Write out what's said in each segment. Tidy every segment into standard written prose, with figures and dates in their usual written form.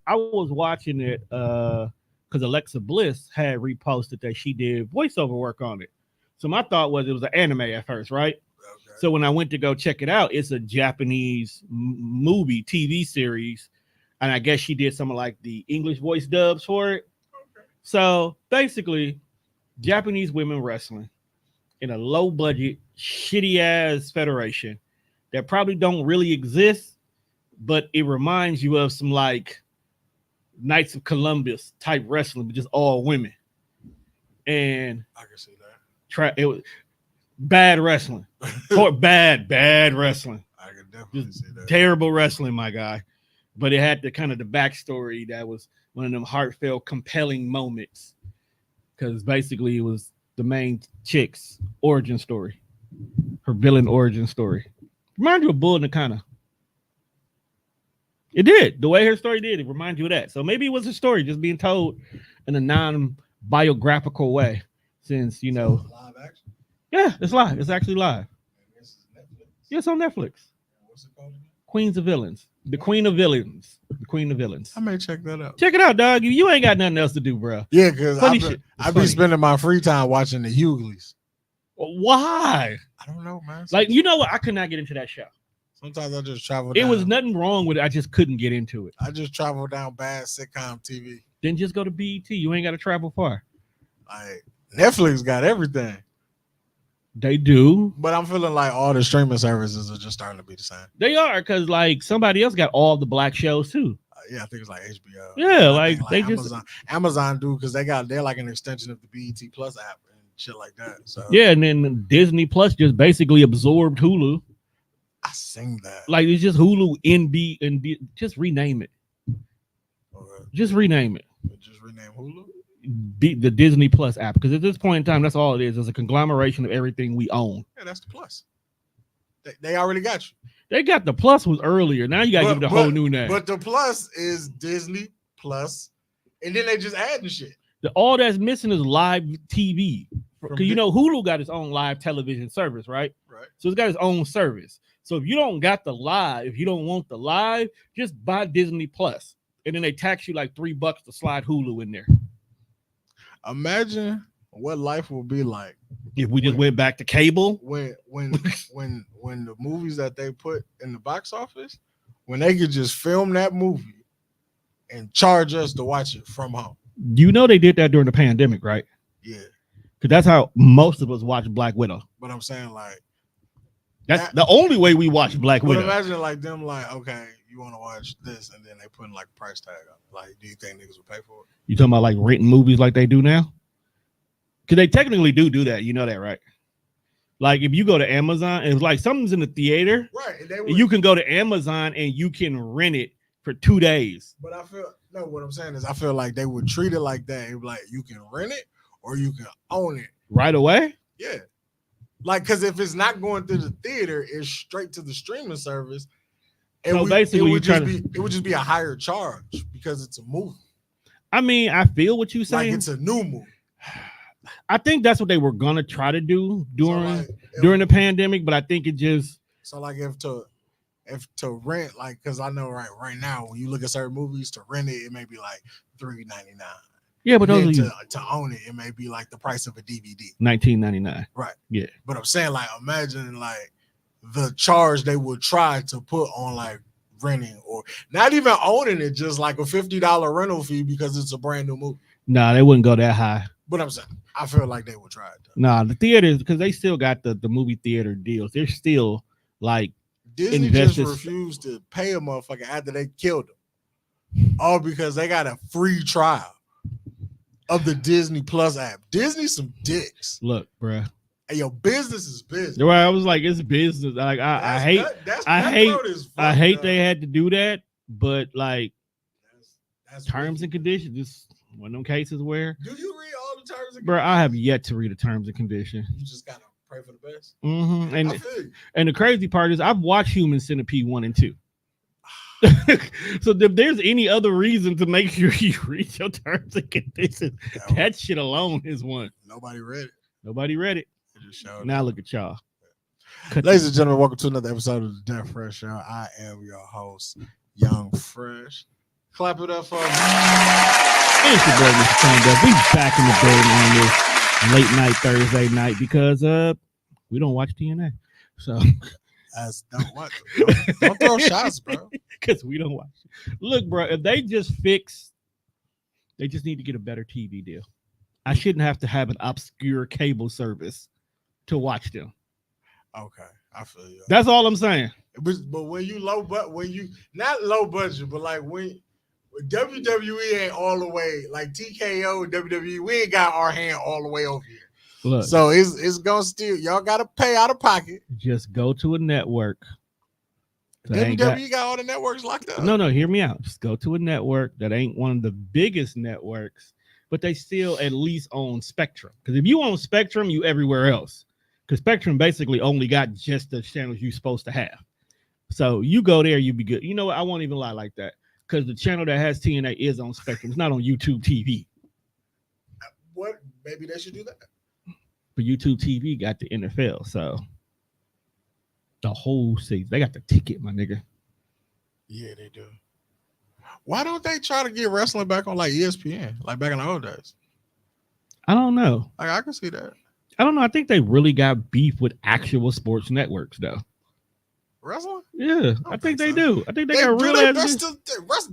I was watching it because Alexa Bliss had reposted that she did voiceover work on it. So my thought was it was an anime at first, right? Okay. So when I went to go check it out, it's a Japanese movie TV series, and I guess she did some of like the English voice dubs for it. Okay. So basically, Japanese women wrestling in a low budget, shitty ass federation that probably don't really exist, but it reminds you of some like Knights of Columbus type wrestling, but just all women. And I can see that. It was bad wrestling. bad wrestling. I can definitely just see that. Terrible wrestling, my guy. But it had the kind of the backstory that was one of them heartfelt, compelling moments. Because basically it was the main chick's origin story. Her villain origin story. Remind you of Bull Nakana. It did. The way her story did, it reminds you of that. So maybe it was a story just being told in a non-biographical way. Since, you know. So live action? Yeah, it's live. It's actually live. This is Netflix? Yeah, it's on Netflix. What's it called again? Queens of Villains. The Queen of Villains. The Queen of Villains. I may check that out. Check it out, dog. You ain't got nothing else to do, bro. Yeah, because I be spending my free time watching the Hughleys. Why? I don't know, man. Like, you know what? I could not get into that show. Sometimes I just travel down. It was nothing wrong with it. I just couldn't get into it. I just travel down bad sitcom TV. Then just go to BET. You ain't got to travel far. Like, Netflix got everything. They do. But I'm feeling like all the streaming services are just starting to be the same. They are, because like somebody else got all the black shows too. Yeah, I think it's like HBO. Yeah, like they Amazon do, because they're like an extension of the BET Plus app and shit like that. So yeah, and then Disney Plus just basically absorbed Hulu. I sing that. Like it's just Hulu NB and just rename it. Okay. Just rename it. Just rename Hulu? The Disney Plus app, because at this point in time, that's all it is. It's a conglomeration of everything we own. Yeah, that's the Plus. They already got you. They got the Plus was earlier. Now you got to give it a whole new name. But the Plus is Disney Plus, and then they just adding shit. All that's missing is live TV. Because you know Hulu got its own live television service, right? Right. So it's got its own service. So if you don't got the live, if you don't want the live, just buy Disney Plus, and then they tax you like $3 to slide Hulu in there. Imagine what life will be like if we just went back to cable. When the movies that they put in the box office, when they could just film that movie and charge us to watch it from home. You know they did that during the pandemic, right? Yeah. Because that's how most of us watched Black Widow. But I'm saying, like, that's the only way we watched Black Widow. Imagine like them, like, okay, you want to watch this, and then they putting like a price tag up. Like, do you think niggas would pay for it? You talking about like renting movies like they do now? Because they technically do that. You know that, right? Like if you go to Amazon, it's like something's in the theater, right? You can go to Amazon and you can rent it for 2 days. But what I'm saying is I feel like they would treat it like that. Like you can rent it or you can own it right away. Yeah, like because if it's not going through the theater, it's straight to the streaming service. And so basically, it would just be a higher charge because it's a movie. I mean, I feel what you're saying. Like it's a new movie. I think that's what they were gonna try to do during the pandemic, but I think it just like if to rent, like, because I know right now when you look at certain movies, to rent it may be like $3.99. Yeah, but those to own it may be like the price of a DVD, $19.99. Right. Yeah. But I'm saying, like, imagine like the charge they would try to put on like renting or not even owning it, just like a $50 rental fee because it's a brand new movie. Nah, they wouldn't go that high. But I'm saying, I feel like they would try it though. Nah, the theaters, because they still got the movie theater deals. They're still like Disney just refused to pay a motherfucker after they killed him. All because they got a free trial of the Disney Plus app. Disney some dicks. Look, bro. Hey, your business is business. Right, I was like, it's business. Like I hate they had to do that, but like that's terms and conditions. This one of them cases where do you read all the terms and conditions? Bro, I have yet to read the terms and conditions. You just gotta pray for the best. Mm-hmm. And the crazy part is I've watched Human Centipede 1 and 2. So if there's any other reason to make sure you read your terms and conditions, that shit alone is one. Nobody read it. Now look at y'all. Ladies and gentlemen, welcome to another episode of the Death Fresh Show. I am your host, Young Fresh. Clap it up for me. It's your boy, Mr. Conduct. We back in the building on this late night Thursday night because we don't watch TNA. So don't throw shots, bro. Because we don't watch it. Look, bro, if they just need to get a better TV deal. I shouldn't have to have an obscure cable service to watch them. Okay, I feel you. That's all I'm saying. But when you not low budget, but like when WWE ain't all the way, like TKO and WWE, we ain't got our hand all the way over here. Look, so it's gonna still, y'all gotta pay out of pocket. Just go to a network. WWE got all the networks locked up. No, hear me out. Just go to a network that ain't one of the biggest networks, but they still at least own Spectrum. Because if you own Spectrum, you everywhere else. Because Spectrum basically only got just the channels you're supposed to have. So you go there, you be good. You know what? I won't even lie like that. Because the channel that has TNA is on Spectrum. It's not on YouTube TV. What? Maybe they should do that. But YouTube TV got the NFL, so the whole season. They got the ticket, my nigga. Yeah, they do. Why don't they try to get wrestling back on like ESPN, like back in the old days? I don't know. Like, I can see that. I don't know. I think they really got beef with actual sports networks, though. Wrestling? Yeah, I think they do. I think they got real best to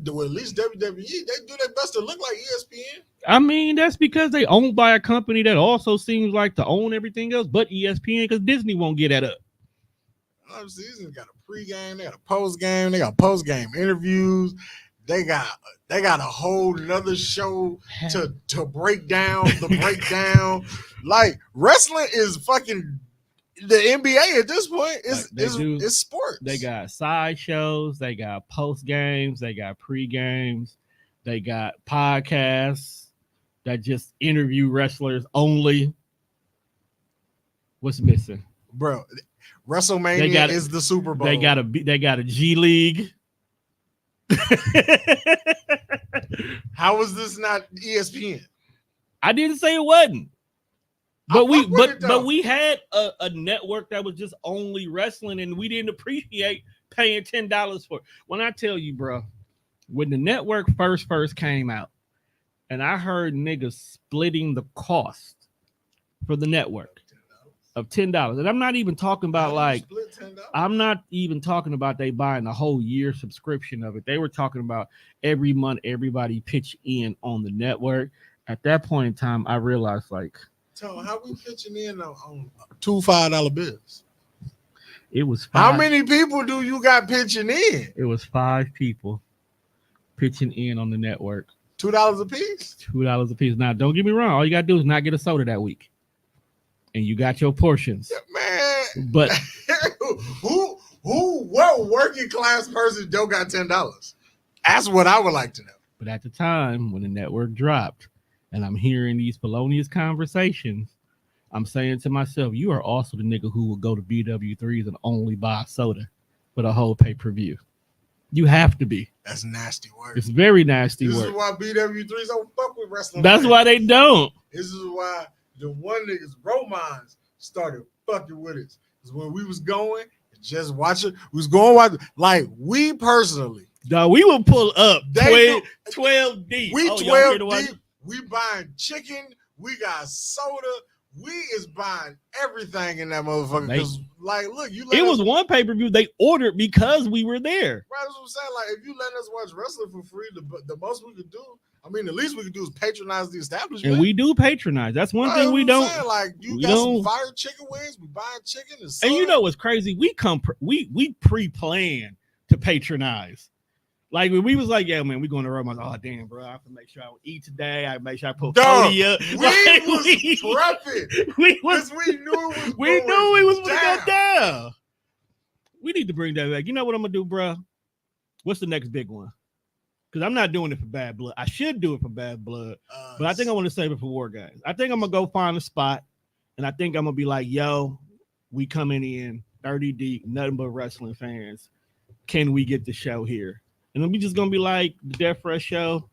do, at least WWE. They do their best to look like ESPN. I mean, that's because they owned by a company that also seems like to own everything else but ESPN, because Disney won't get that up. Season got a pregame, they got a postgame, they got postgame interviews. They got a whole nother show to break down the breakdown. Like, wrestling is fucking the NBA at this point. It's sports. They got side shows, they got post games, they got pre games, they got podcasts that just interview wrestlers only. What's missing, bro? WrestleMania is the Super Bowl. They got a G League. How is this not ESPN? I didn't say it wasn't. But we had a network that was just only wrestling, and we didn't appreciate paying $10 for it. When I tell you, bro, when the network first came out, and I heard niggas splitting the cost for the network of $10, and I'm not even talking about they buying the whole year subscription of it. They were talking about every month everybody pitch in on the network. At that point in time, I realized, like, so how we pitching in on two $5 bills? It was 5. How many people do you got pitching in? It was 5 people pitching in on the network. $2 a piece? $2 a piece. Now, don't get me wrong. All you gotta do is not get a soda that week, and you got your portions. Yeah, man, but what working class person don't got $10? That's what I would like to know. But at the time when the network dropped, and I'm hearing these felonious conversations, I'm saying to myself, you are also the nigga who will go to BW3s and only buy soda for the whole pay-per-view. You have to be. That's nasty work. It's very nasty work. This is why BW3s don't fuck with wrestling. That's why they don't. This is why the one niggas, Romans, started fucking with us. Because when we was going, just watching, we was going watch, like, we personally. Dog, we will pull up 12 deep. We 12 deep. We buying chicken. We got soda. We is buying everything in that motherfucker. Because, like, look, it was one pay-per-view they ordered because we were there. Right, that's what I'm saying. Like, if you let us watch wrestling for free, the most we could do, I mean, the least we could do is patronize the establishment. And we do patronize. That's one thing we don't. Saying. Like, you got some fire chicken wings. We buying chicken and soda. And you know what's crazy? We pre-plan to patronize. Like, when we was like, yeah, man, we going to Rome. I was like, oh, damn, bro, I have to make sure I eat today. I make sure I put 40 up. We was prepping. We knew it was going to go down. We need to bring that back. You know what I'm going to do, bro? What's the next big one? Because I'm not doing it for Bad Blood. I should do it for Bad Blood, but I think I want to save it for War Games. I think I'm going to go find a spot, and I think I'm going to be like, yo, we coming in 30 deep, nothing but wrestling fans. Can we get the show here? And then we just gonna be like, the Death Fresh Show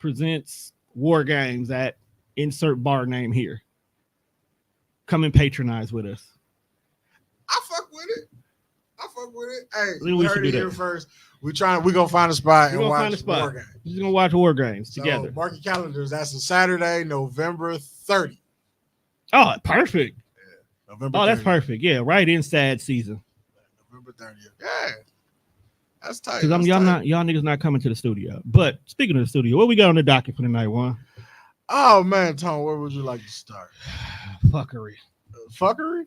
presents War Games at insert bar name here. Come and patronize with us. I fuck with it. I fuck with it. Hey, We we should heard do it here that. first. We gonna find a spot We're and gonna watch find a spot. War Games. We're just gonna watch War Games So, together. mark your calendars. That's a Saturday, November 30th. Oh, perfect. November. Oh, that's 30th. perfect. Yeah, right in sad season. November 30th. Yeah, that's tight. Because y'all niggas not coming to the studio. But speaking of the studio, what we got on the docket for tonight, Juan? Oh man, Tom, where would you like to start? Fuckery. Fuckery?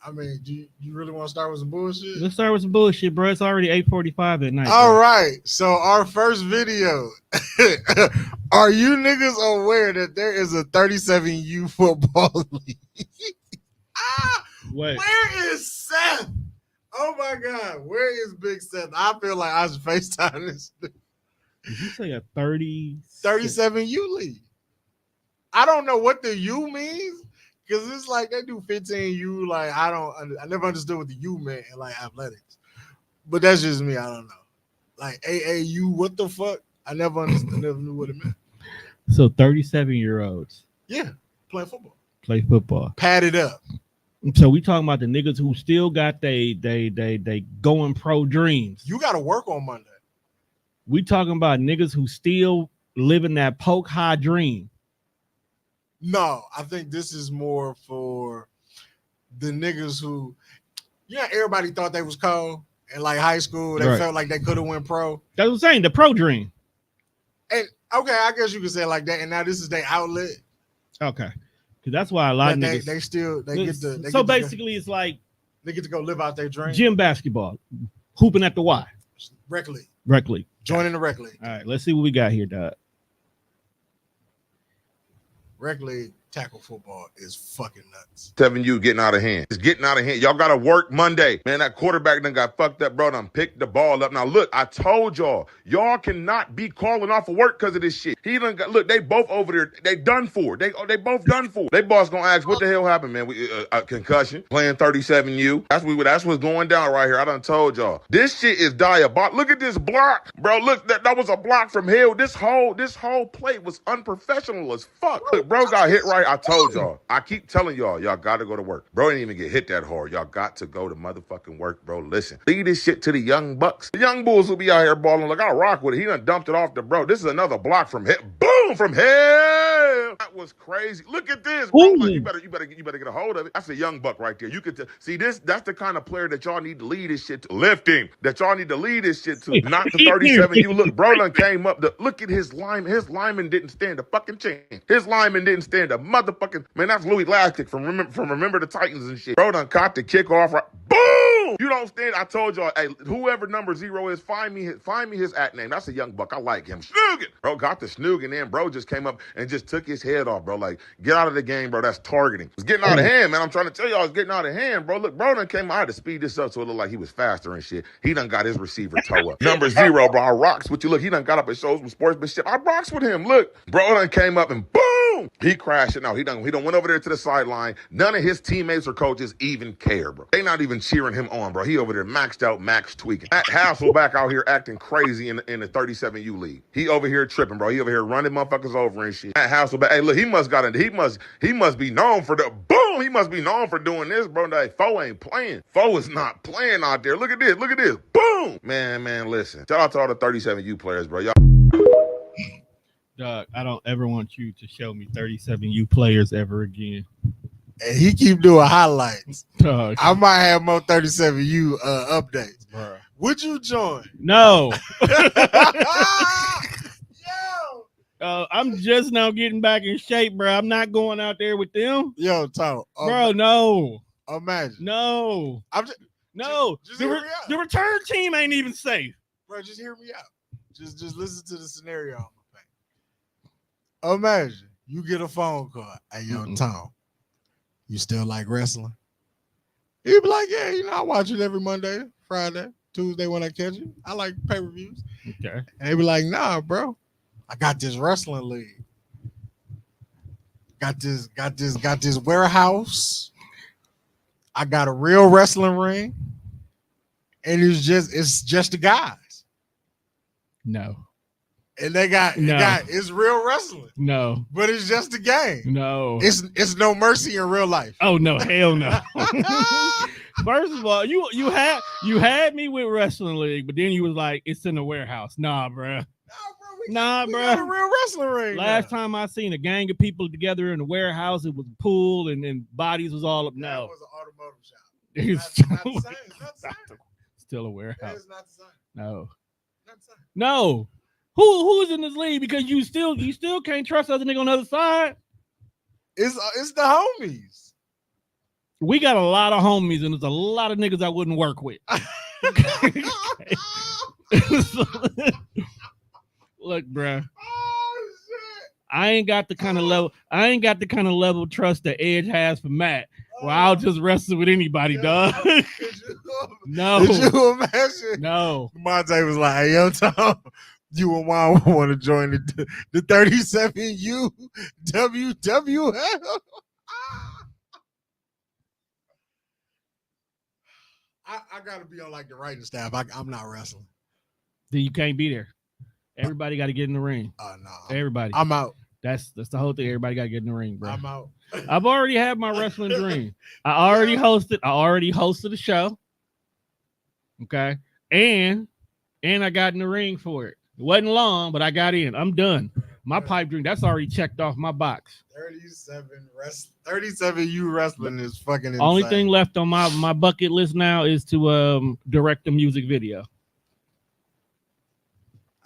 I mean, do you really want to start with some bullshit? Let's start with some bullshit, bro. It's already 8:45 at night. All bro. right. So our first video. Are you niggas aware that there is a 37U football league? Wait. Where is Seth? Oh my God. Where is Big Seth? I feel like I should FaceTime this. Did you say a 37U league? I don't know what the U means. Because it's like they do 15U. Like, I never understood what the U meant in like athletics. But that's just me. I don't know. Like AAU, what the fuck? I never understood, never knew what it meant. So 37-year-olds. Yeah, playing football. Play football. Padded up. So we talking about the niggas who still got they going pro dreams. You got to work on Monday. We talking about niggas who still living that poke high dream. No, I think this is more for the niggas who, everybody thought they was cold in like high school. They felt like they could have went pro. That's what I'm saying, the pro dream. And okay, I guess you could say it like that. And now this is their outlet. Okay, because that's why a lot of niggas basically it's like they get to go live out their dream. Gym basketball, hooping at the Y, rec league, joining the rec league. All right, let's see what we got here, Doug. Rec league tackle football is fucking nuts. 7U getting out of hand. It's getting out of hand. Y'all got to work Monday. Man, that quarterback done got fucked up, bro. Done picked the ball up. Now, look, I told y'all cannot be calling off of work because of this shit. He done got, look, they both over there. They done for. They both done for. They boss gonna ask, what the hell happened, man? We concussion, playing 37U. That's what's going down right here. I done told y'all. This shit is diabolical. Look at this block, bro. Look, that was a block from hell. This whole play was unprofessional as fuck. Look, bro got hit right. I told y'all. I keep telling y'all got to go to work. Bro didn't even get hit that hard. Y'all got to go to motherfucking work, bro. Listen. Leave this shit to the young bucks. The young bulls will be out here balling like, I'll rock with it. He done dumped it off the bro. This is another block from hell. Boom! From hell. That was crazy. Look at this, bro. Like, you better get a hold of it. That's a young buck right there. You could see this. That's the kind of player that y'all need to lead this shit to. Lifting. That y'all need to lead this shit to. Not the 37U. Look, bro done came up. Look at his lineman. His lineman didn't stand a fucking chance. His lineman didn't stand a motherfucking, man, that's Louis Lastic from Remember the Titans and shit. Bro done caught the kickoff right. Boom! You don't stand. I told y'all, hey, whoever number 0 is, find me his at name. That's a young buck. I like him. Snoogin. Bro got the snoogin in. Bro just came up and just took his head off, bro. Like, get out of the game, bro. That's targeting. It's getting out of hand, man. I'm trying to tell y'all, it's getting out of hand, bro. Look, bro done came. I had to speed this up so it looked like he was faster and shit. He done got his receiver toe up. Number 0, bro. I rocks with you. Look, he done got up and showed some sportsmanship. I rocks with him. Look, bro done came up and boom! He crashed it. No, he done went over there to the sideline. None of his teammates or coaches even care, bro. They not even cheering him on, bro. He over there maxed out, max tweaking. Matt Hasselback out here acting crazy in the 37U league. He over here tripping, bro. He over here running motherfuckers over and shit. Matt Hasselback, hey, look, he must be known for the boom. He must be known for doing this, bro. That Foe ain't playing. Foe is not playing out there. Look at this. Look at this. Boom. Man, listen. Shout out to all the 37U players, bro. Y'all. Doug, I don't ever want you to show me 37U players ever again. And he keep doing highlights. Doug. I might have more 37U updates. Bruh. Would you join? No. Yo. I'm just now getting back in shape, bro. I'm not going out there with them. Yo, Tom. Bro, no. Imagine. No. Just hear me out. The return team ain't even safe. Bro, just hear me out. Just listen to the scenario on my face. Imagine you get a phone call. Hey, yo, Tom, you still like wrestling? He'd be like, yeah, I watch it every Monday, Friday, Tuesday when I catch it. I like pay-per-views. Okay. And he'd be like, nah, bro, I got this wrestling league. Got this warehouse. I got a real wrestling ring. And it's just the guys. No. And it's real wrestling. No. But it's just a game. No. It's no mercy in real life. Oh no, hell no. First of all, you had me with wrestling league, but then you was like, it's in the warehouse. Nah, bruh. We got a real wrestling ring. Last time I seen a gang of people together in the warehouse, it was a pool and bodies was all up. No. That was an automotive shop. It's not the same. It's not the same. Still a warehouse. That is not the same. No. Not the same. No. Who's in this league? Because you still can't trust other nigga on the other side. It's the homies. We got a lot of homies, and there's a lot of niggas I wouldn't work with. Look, bruh. Oh shit! I ain't got the kind of level trust that Edge has for Matt. Well, I'll just wrestle with anybody, dog. No. Did you imagine? No. Monte was like, "Hey, yo, Tom, you and Juan want to join the 37U WWF?" I gotta be on like the writing staff. I'm not wrestling. Then you can't be there. Everybody got to get in the ring. Oh no, everybody. I'm out. That's the whole thing. Everybody got to get in the ring, bro. I'm out. I've already had my wrestling dream. I already hosted a show. Okay, and I got in the ring for it. It wasn't long, but I got in. I'm done. My pipe dream, that's already checked off my box. 37U wrestling is fucking insane. Only thing left on my bucket list now is to direct a music video.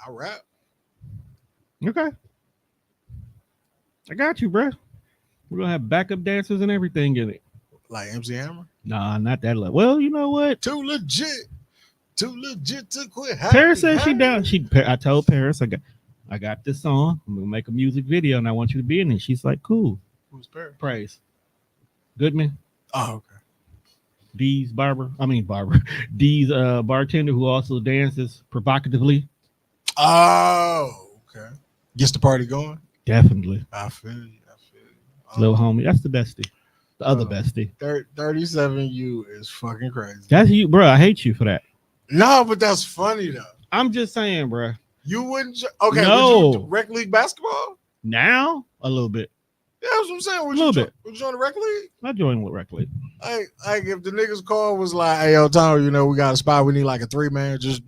I rap. Okay. I got you, bro. We're gonna have backup dancers and everything in it. Like MC Hammer? Nah, not that level. Well, you know what? Too legit to quit. Paris said she down. I told Paris I got this song. I'm gonna make a music video and I want you to be in it. She's like, cool. Who's Paris? Praise. Goodman. Oh, okay. Dee's bartender who also dances provocatively. Oh, okay. Gets the party going? Definitely. I feel you. Little homie. That's the bestie. The other bestie. 37U is fucking crazy. That's you, bro. I hate you for that. No, but that's funny though. I'm just saying, bro. You wouldn't. Okay. No. Would you rec league basketball? Now a little bit. Yeah, that's what I'm saying. Would a little bit. Would you join the rec league? I joined with rec league. Like if the niggas call was like, "Hey, yo, Tom, we got a spot. We need like a 3-man. Just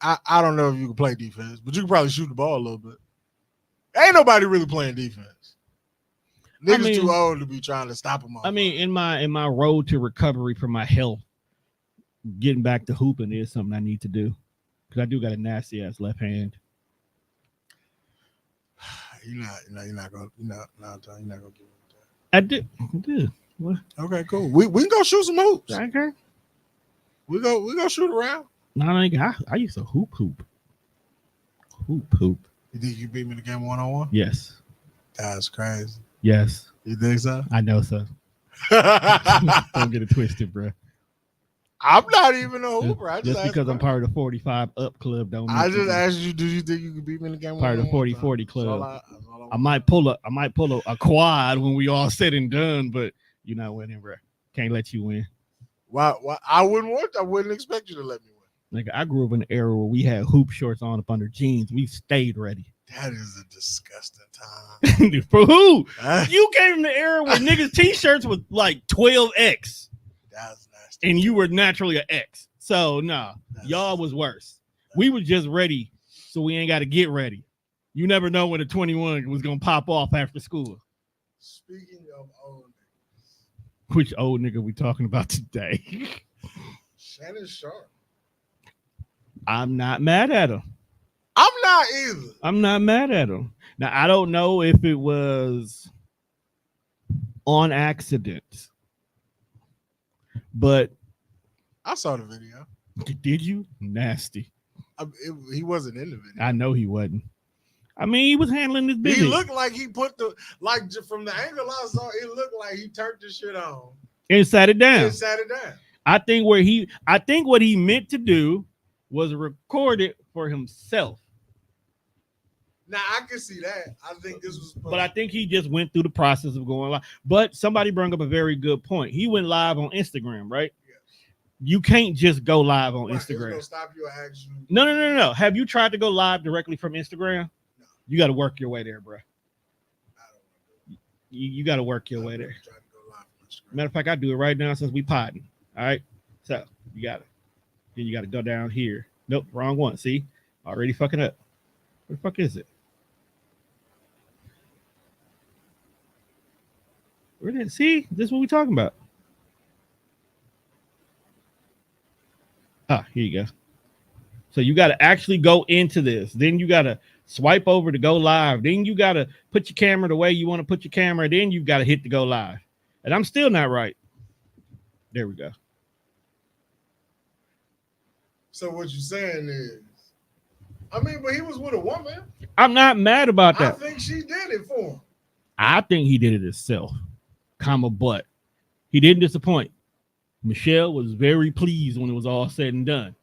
I don't know if you can play defense, but you can probably shoot the ball a little bit. Ain't nobody really playing defense. Niggas too old to be trying to stop them. I mean, in my road to recovery from my health, getting back to hooping is something I need to do because I do got a nasty ass left hand. You're not gonna give it that. I do. What? Okay, cool. We can go shoot some hoops. Okay. We go shoot around. No, I used to hoop. You think you beat me in the game 1-on-1? Yes. That's crazy. Yes. You think so? I know so. Don't get it twisted, bro. I'm not even a hooper. Just because I'm part of the 45 up club, don't. I just asked you, do you think you could beat me in the game? Part of the 40-40 club. I might pull a quad when we all said and done, but you're not winning, bro. Can't let you win. Why? I wouldn't expect you to let me win. Like I grew up in an era where we had hoop shorts on up under jeans. We stayed ready. That is a disgusting time. For who? You came from the era where niggas t-shirts was like 12X. That's nasty. And you were naturally an X. So y'all was worse. We was just ready, so we ain't got to get ready. You never know when a 21 was gonna pop off after school. Speaking of old niggas. Which old nigga we talking about today? Shannon Sharpe. I'm not mad at him. I'm not either. I'm not mad at him. Now, I don't know if it was on accident, but I saw the video. Did you? Nasty. He wasn't in the video. I know he wasn't. I mean, he was handling his business. He looked like he put from the angle I saw, it looked like he turned the shit on and sat it down. I think what he meant to do was record it for himself. Now I can see that. I think this was, but I think he just went through the process of going live. But somebody brought up a very good point. He went live on Instagram, right? Yes. You can't just go live on Right, it's Instagram. gonna stop you and ask you. No. Have you tried to go live directly from Instagram? No. You got to work your way there, bro. I don't want to. You got to work your way there. Try to go live on Instagram. Matter of fact, I do it right now since we potting. All right. So you got to. Then you got to go down here. Nope, wrong one. See, already fucking up. Where the fuck is it? Where did it? See, this is what we talking about. Ah, here you go. So you got to actually go into this. Then you got to swipe over to go live. Then you got to put your camera the way you want to put your camera. Then you got to hit the go live. And I'm still not right. There we go. So what you're saying is, I mean, but he was with a woman. I'm not mad about that. I think she did it for him. I think he did it himself. But he didn't disappoint. Michelle was very pleased when it was all said and done.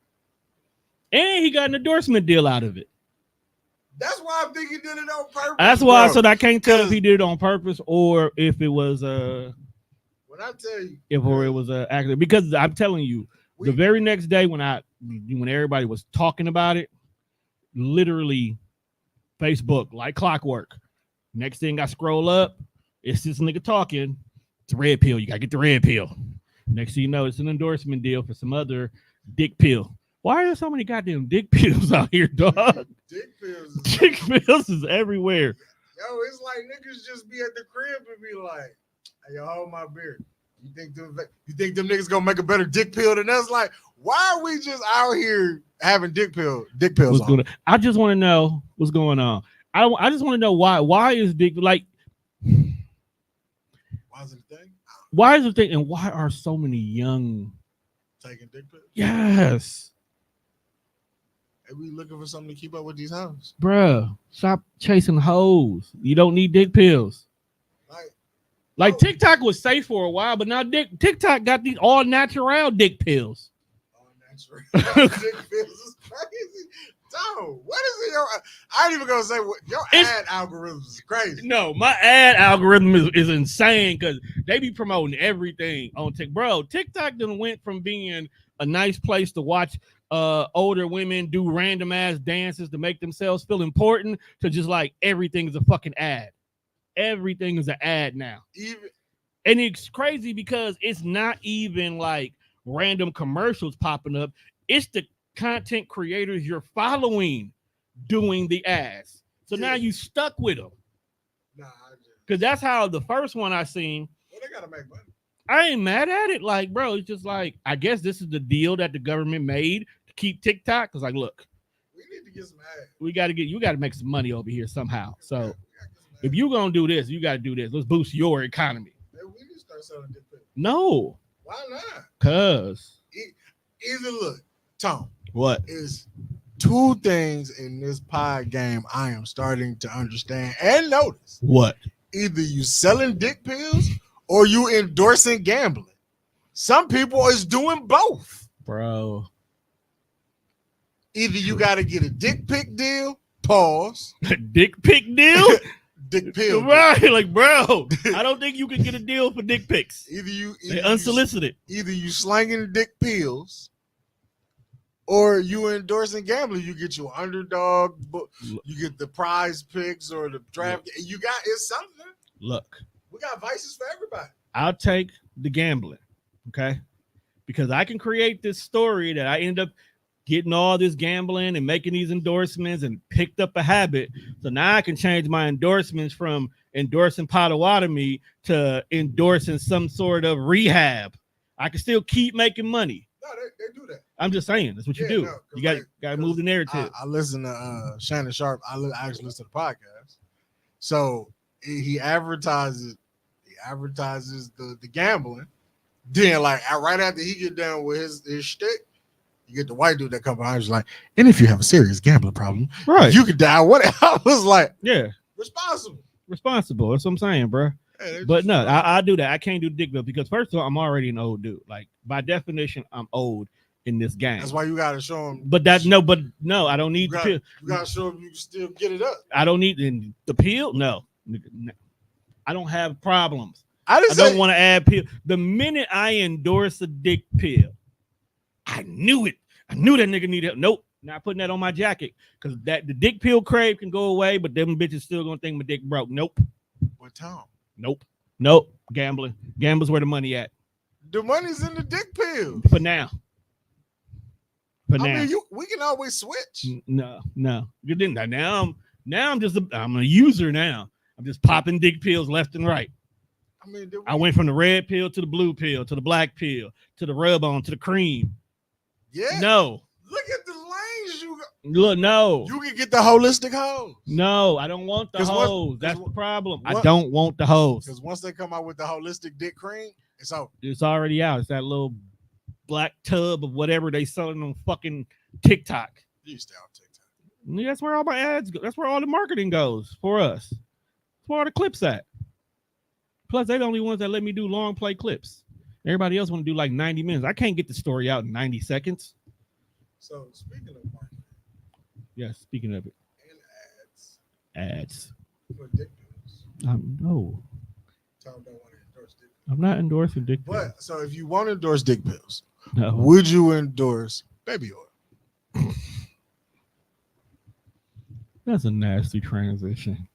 And he got an endorsement deal out of it. That's why I think he did it on purpose. That's why I bro. said I can't tell if he did it on purpose or if it was When I tell you, it was a accident. Because I'm telling you, the very next day when everybody was talking about it, literally Facebook like clockwork. Next thing I scroll up, it's this nigga talking. It's a red pill. You gotta get the red pill. Next thing you know, it's an endorsement deal for some other dick pill. Why are there so many goddamn dick pills out here, dog? dick pills. Dick pills is everywhere. Yo, it's like niggas just be at the crib and be like, "Hey, yo, hold my beer." You think them niggas gonna make a better dick pill than us? Like, why are we just out here having dick pills? I just want to know what's going on. I just want to know why is dick like? Why is it a thing? Why is it a thing? And why are so many young Taking dick pills? Yes. Hey, we looking for something to keep up with these hoes. Bruh, stop chasing hoes. You don't need dick pills. Like TikTok was safe for a while, but now TikTok got these all natural dick pills. All natural dick pills is crazy. Dog, what is it? I ain't even gonna say what your ad algorithm is crazy. No, my ad algorithm is insane because they be promoting everything on TikTok. Bro, TikTok done went from being a nice place to watch older women do random ass dances to make themselves feel important to just like everything is a fucking ad. Everything is an ad now. And it's crazy because it's not even like random commercials popping up. It's the content creators you're following doing the ads. So now you stuck with them. Nah, because that's how the first one I seen. Well, they gotta make money. I ain't mad at it. Like, bro, it's just like I guess this is the deal that the government made to keep TikTok. Cause like, look, we need to get some ads. You gotta make some money over here somehow. So if you gonna do this, you gotta do this. Let's boost your economy. Hey, we need to start selling dick pills. No. Why not? Cause either look, Tom. What is two things in this pod game I am starting to understand and notice? What? Either you selling dick pills or you endorsing gambling. Some people is doing both. Bro. Either you gotta get a dick pic deal, pause. Dick pic deal? Dick pill. Right, like bro, I don't think you can get a deal for dick pics. Either unsolicited. Either you slanging dick pills or you endorsing gambling. You get your underdog book, you get the prize picks or the draft. You got it's something. Look, we got vices for everybody. I'll take the gambling, okay? Because I can create this story that I end up getting all this gambling and making these endorsements and picked up a habit. So now I can change my endorsements from endorsing Potawatomi to endorsing some sort of rehab. I can still keep making money. No, they do that. I'm just saying that's what you do. No, you got to move the narrative. I listen to Shannon Sharpe. I actually listen to the podcast. So he advertises the gambling. Then like right after he get done with his shtick, you get the white dude that come behind you like, and if you have a serious gambling problem, right, you could die. What I was like, yeah, responsible. That's what I'm saying, bro. Hey, but no, I do that. I can't do dick bill because first of all, I'm already an old dude. Like by definition, I'm old in this game. That's why you gotta show him. But no, I don't need the pill. You gotta show him you can still get it up. I don't need the pill. No, I don't have problems. I don't want to add pill. The minute I endorse a dick pill, I knew it. I knew that nigga needed help. Nope. Not putting that on my jacket because the dick pill crave can go away, but them bitches still gonna think my dick broke. Nope. What Tom? Nope. Nope. Gambling. Gambling's where the money at. The money's in the dick pill. For now. For now. I mean, we can always switch. No. You didn't. Now I'm just I'm a user now. I'm just popping dick pills left and right. I mean, I went from the red pill to the blue pill to the black pill to the rub on to the cream. Yeah. No. Look at the lanes you got. Look, no. You can get the holistic hose. No, I don't want the 'Cause hose. That's the problem. I what- don't want the hose. Because once they come out with the holistic dick cream, it's over. It's already out. It's that little black tub of whatever they selling on fucking TikTok. You stay on TikTok. Yeah, that's where all my ads go. That's where all the marketing goes for us. That's where all the clips at. Plus, they're the only ones that let me do long play clips. Everybody else want to do like 90 minutes. I can't get the story out in 90 seconds. So speaking of marketing, Yeah, speaking of it. and Ads. for dick pills, No, Tom don't want to endorse dick pills. I'm not endorsing dick pills. But so if you want to endorse dick pills, No. would you endorse baby oil? That's a nasty transition.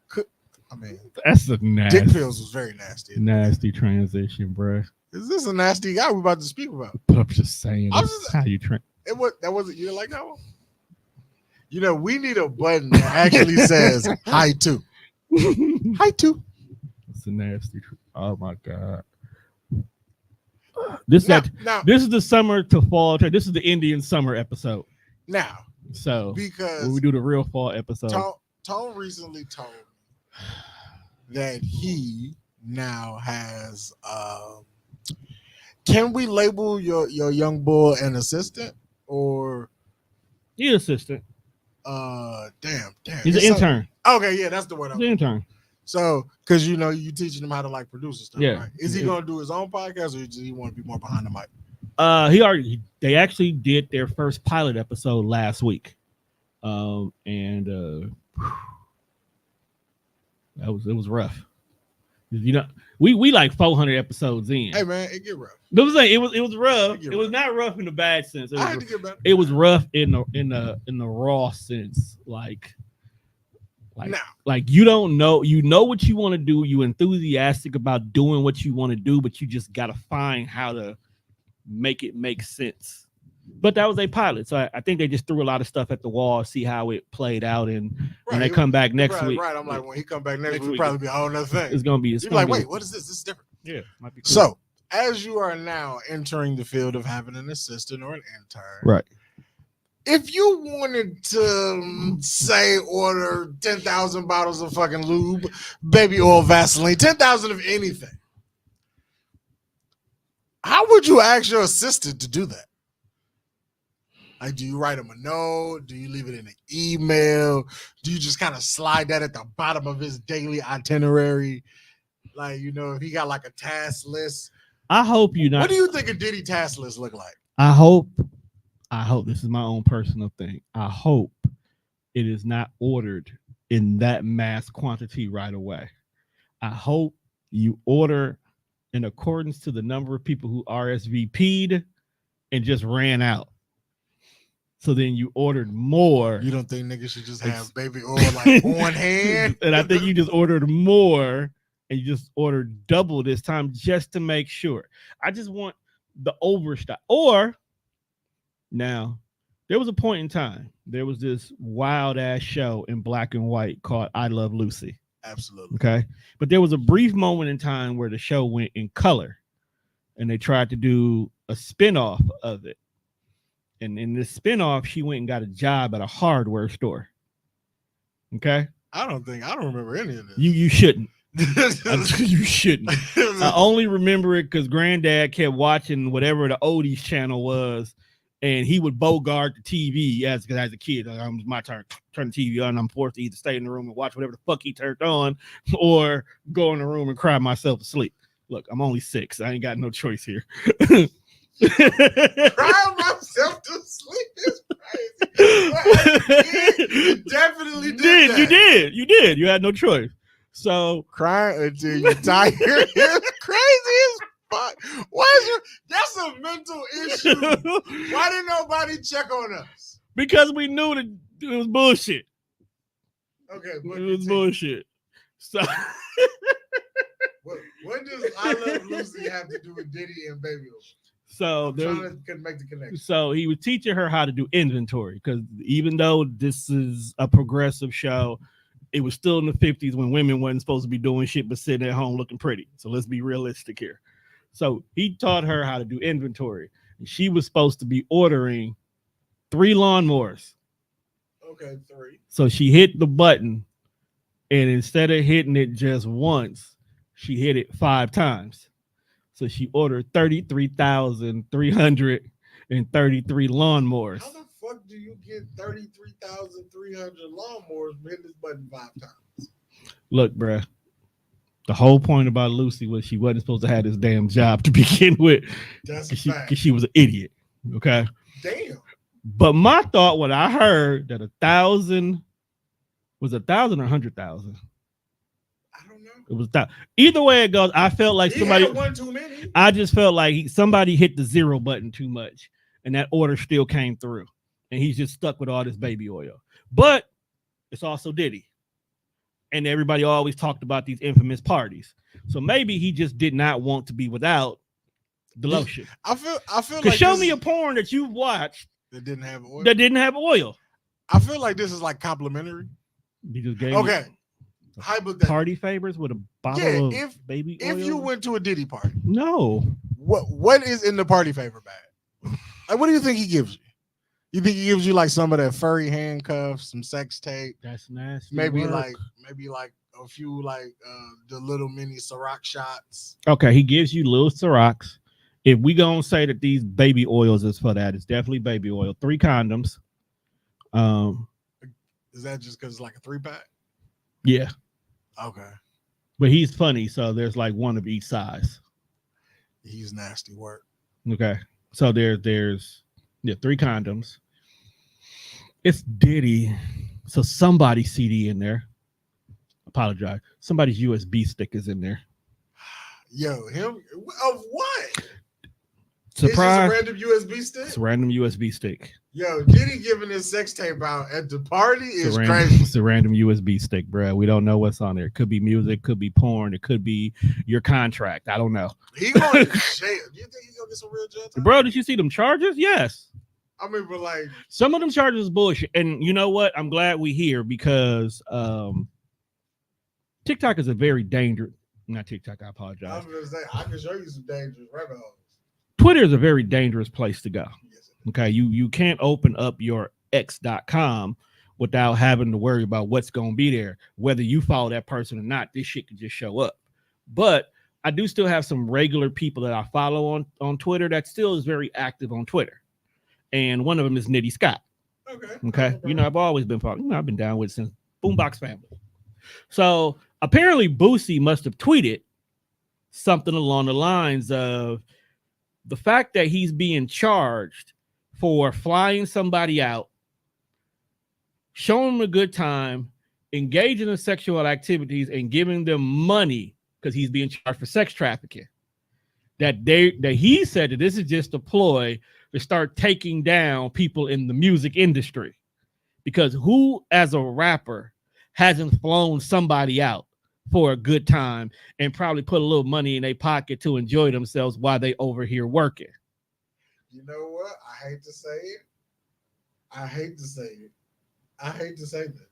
I mean, That's a nasty, dick pills was very nasty. nasty transition, bruh. Is this a nasty guy we're about to speak about? But I'm just saying, I'm that's just- how you train. That wasn't you didn't like that one? You know, we need a button that actually says hi to. Hi to. It's a nasty. Oh my god. This Now, this is the summer to fall. This is the Indian summer episode. now So because when we do the real fall episode, Tone recently told me that he now has can we label your young boy an assistant or he's assistant. damn He's an intern. Okay, yeah, that's the word. He's an intern. So, because you know you teaching him how to like produce and stuff, Yeah. right? Is he gonna do his own podcast, or does he want to be more behind the mic? They actually did their first pilot episode last week, and it was rough. You know, we like 400 episodes in. Hey man, it get rough. It was rough. It get It was rough. not rough in the bad sense. I had to get better. It was rough in the raw sense, like Now, you don't know, you know what you want to do, you enthusiastic about doing what you want to do, but you just gotta find how to make it make sense. But that was a pilot, so I think they just threw a lot of stuff at the wall, see how it played out, and when they come back next week, right? I'm like, when he come back next Next week, week, probably be a whole nother thing. it's gonna be. You're like, wait, what is this? This is different. Yeah, might be cool. So, as you are now entering the field of having an assistant or an intern, right. if you wanted to say order 10,000 bottles of fucking lube, baby oil, Vaseline, 10,000 of anything, how would you ask your assistant to do that? Like, do you write him a note? Do you leave it in an email? Do you just kind of slide that at the bottom of his daily itinerary? Like, you know, if he got like a task list. I hope you not. What do you think a Diddy task list look like? I hope this is my own personal thing. I hope it is not ordered in that mass quantity right away. I hope you order in accordance to the number of people who RSVP'd and just ran out. So then you ordered more. You don't think niggas should just have baby oil like on hand? And I think you just ordered more and you just ordered double this time just to make sure. I just want the overstock. Or now, there was a point in time, there was this wild ass show in black and white called I Love Lucy. Absolutely. Okay. But there was a brief moment in time where the show went in color and they tried to do a spinoff of it. And in this spinoff, she went and got a job at a hardware store. Okay. I don't remember any of this. You shouldn't. You shouldn't. I only remember it because Granddad kept watching whatever the oldies channel was, and he would bogart the TV as a kid. It was my turn. Turn the TV on. I'm forced to either stay in the room and watch whatever the fuck he turned on, or go in the room and cry myself to sleep. Look, I'm only 6. I ain't got no choice here. Crying myself to sleep is crazy. You definitely did. That. You did. You had no choice. So crying until you're tired is crazy as Why is your? That's a mental issue. Why didn't nobody check on us? Because we knew that it was bullshit. Okay, but It was bullshit. So what does I Love Lucy have to do with Diddy and Baby? So couldn't make the connection. So he was teaching her how to do inventory because even though this is a progressive show, it was still in the 50s when women wasn't supposed to be doing shit but sitting at home looking pretty. So let's be realistic here. So he taught her how to do inventory. And she was supposed to be ordering 3 lawnmowers. Okay, 3. So she hit the button, and instead of hitting it just once, she hit it 5 times. So she ordered 33,333 lawnmowers. How the fuck do you get 33,300 lawnmowers from hitting this button 5 times? Look, bruh. The whole point about Lucy was she wasn't supposed to have this damn job to begin with. That's a fact. Because she was an idiot. Okay. Damn. But my thought when I heard that 1,000 was 1,000 or 100,000. It was that. Either way it goes, I felt like somebody had one too many. I just felt like somebody hit the 0 button too much, and that order still came through, and he's just stuck with all this baby oil. But it's also Diddy, and everybody always talked about these infamous parties. So maybe he just did not want to be without the lotion. I feel like show me a porn that you've watched that didn't have oil. I feel like this is like complimentary. He just gave okay. Party favors with a bottle of baby oil. If you went to a Diddy party, no. What is in the party favor bag? Like, what do you think he gives you? You think he gives you like some of that furry handcuffs, some sex tape? That's nasty. Maybe like a few like the little mini Ciroc shots. Okay, he gives you little Cirocs. If we gonna say that these baby oils is for that, it's definitely baby oil. 3 condoms. Is that just because it's like a 3-pack? Yeah. Okay. But he's funny, so there's like 1 of each size. He's nasty work. Okay. So there's 3 condoms. It's Diddy. So somebody's CD in there. Apologize. Somebody's USB stick is in there. Yo, him of what? Surprise. It's just a random USB stick? It's a random USB stick. Yo, Diddy giving his sex tape out at the party is crazy. It's a random USB stick, bro. We don't know what's on there. It could be music, could be porn, it could be your contract. I don't know. He going to jail. Do you think he's going to get some real jail time? Bro, did you see them charges? Yes. I mean, but like some of them charges is bullshit. And you know what? I'm glad we here because TikTok is a very dangerous. Not TikTok. I apologize. I was going to say I can show you some dangerous rabbit holes. Twitter is a very dangerous place to go. Okay, you can't open up your x.com without having to worry about what's going to be there, whether you follow that person or not. This shit could just show up. But I do still have some regular people that I follow on Twitter that still is very active on Twitter, and one of them is Nitty Scott. Okay, you know I've always been following. You know I've been down with since Boombox Family. So apparently Boosie must have tweeted something along the lines of the fact that he's being charged for flying somebody out, showing them a good time, engaging in sexual activities, and giving them money because he's being charged for sex trafficking. That he said that this is just a ploy to start taking down people in the music industry. Because who, as a rapper, hasn't flown somebody out for a good time and probably put a little money in their pocket to enjoy themselves while they over here working? You know what? I hate to say it. I hate to say this.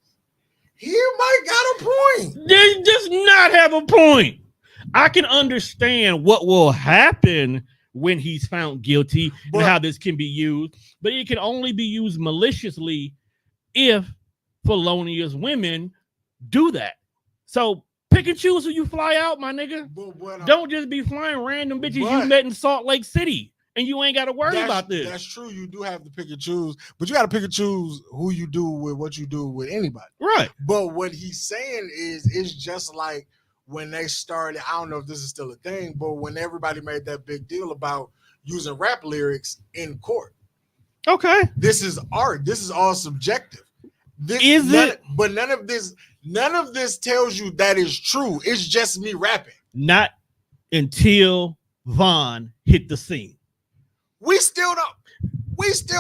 He might got a point. They does not have a point. I can understand what will happen when he's found guilty and how this can be used, but it can only be used maliciously if felonious women do that. So pick and choose who you fly out, my nigga. Don't just be flying random bitches you met in Salt Lake City. And you ain't got to worry about this. That's true. You do have to pick and choose, but you got to pick and choose who you do with what you do with anybody. Right. But what he's saying is, it's just like when they started, I don't know if this is still a thing, but when everybody made that big deal about using rap lyrics in court. Okay. This is art. This is all subjective. But none of this tells you that is true. It's just me rapping. Not until Von hit the scene. We still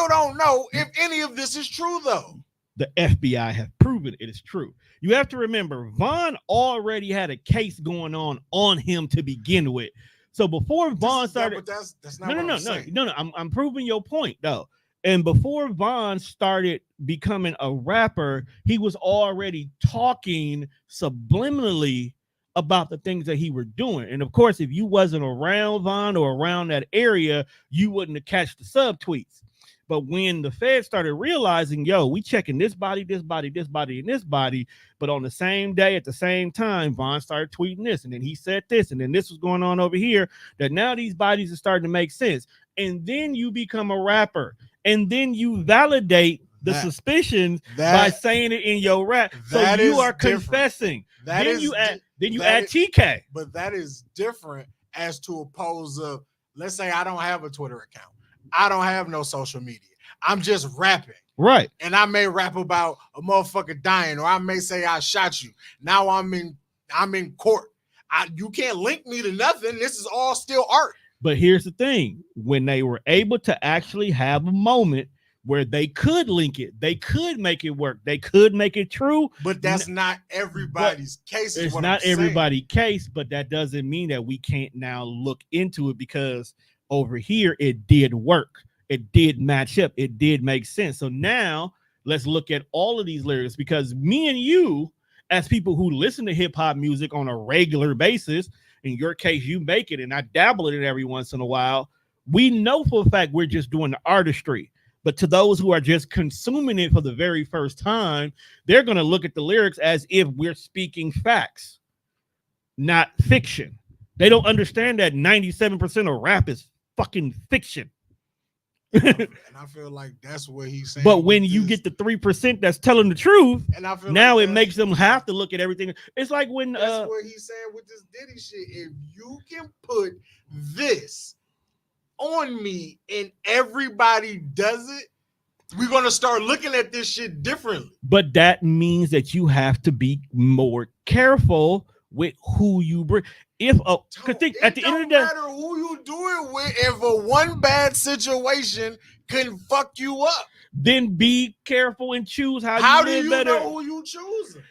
don't know if any of this is true, though. The FBI have proven it is true. You have to remember, Von already had a case going on him to begin with. So before Von started, that's not what I'm saying. No. I'm proving your point though. And before Von started becoming a rapper, he was already talking subliminally about the things that he were doing. And of course, if you wasn't around Von or around that area, you wouldn't have catch the subtweets. But when the Fed started realizing, yo, we checking this body, and this body, but on the same day at the same time, Von started tweeting this, and then he said this, and then this was going on over here, that now these bodies are starting to make sense. And then you become a rapper, and then you validate the suspicions by saying it in your rap. So you are confessing. Then you add TK. But that is different as to oppose of, let's say I don't have a Twitter account. I don't have no social media. I'm just rapping. Right. And I may rap about a motherfucker dying, or I may say I shot you. Now I'm in court. You can't link me to nothing. This is all still art. But here's the thing. When they were able to actually have a moment where they could link it, they could make it work, they could make it true. But that's not everybody's case. It's not everybody's case, but that doesn't mean that we can't now look into it, because over here it did work. It did match up. It did make sense. So now let's look at all of these lyrics, because me and you, as people who listen to hip hop music on a regular basis, in your case, you make it, and I dabble in it every once in a while. We know for a fact we're just doing the artistry. But to those who are just consuming it for the very first time, they're going to look at the lyrics as if we're speaking facts, not fiction. They don't understand that 97% of rap is fucking fiction. And I feel like that's what he's saying. But when you get the 3% that's telling the truth, and I feel now like it makes them have to look at everything. It's like when that's what he's saying with this Diddy shit. If you can put this on me and everybody does it, we're gonna start looking at this shit differently. But that means that you have to be more careful with who you bring. If at the end of the day, matter who you do it with, if a one bad situation can fuck you up, then be careful and choose how you live better. Know who you choosing?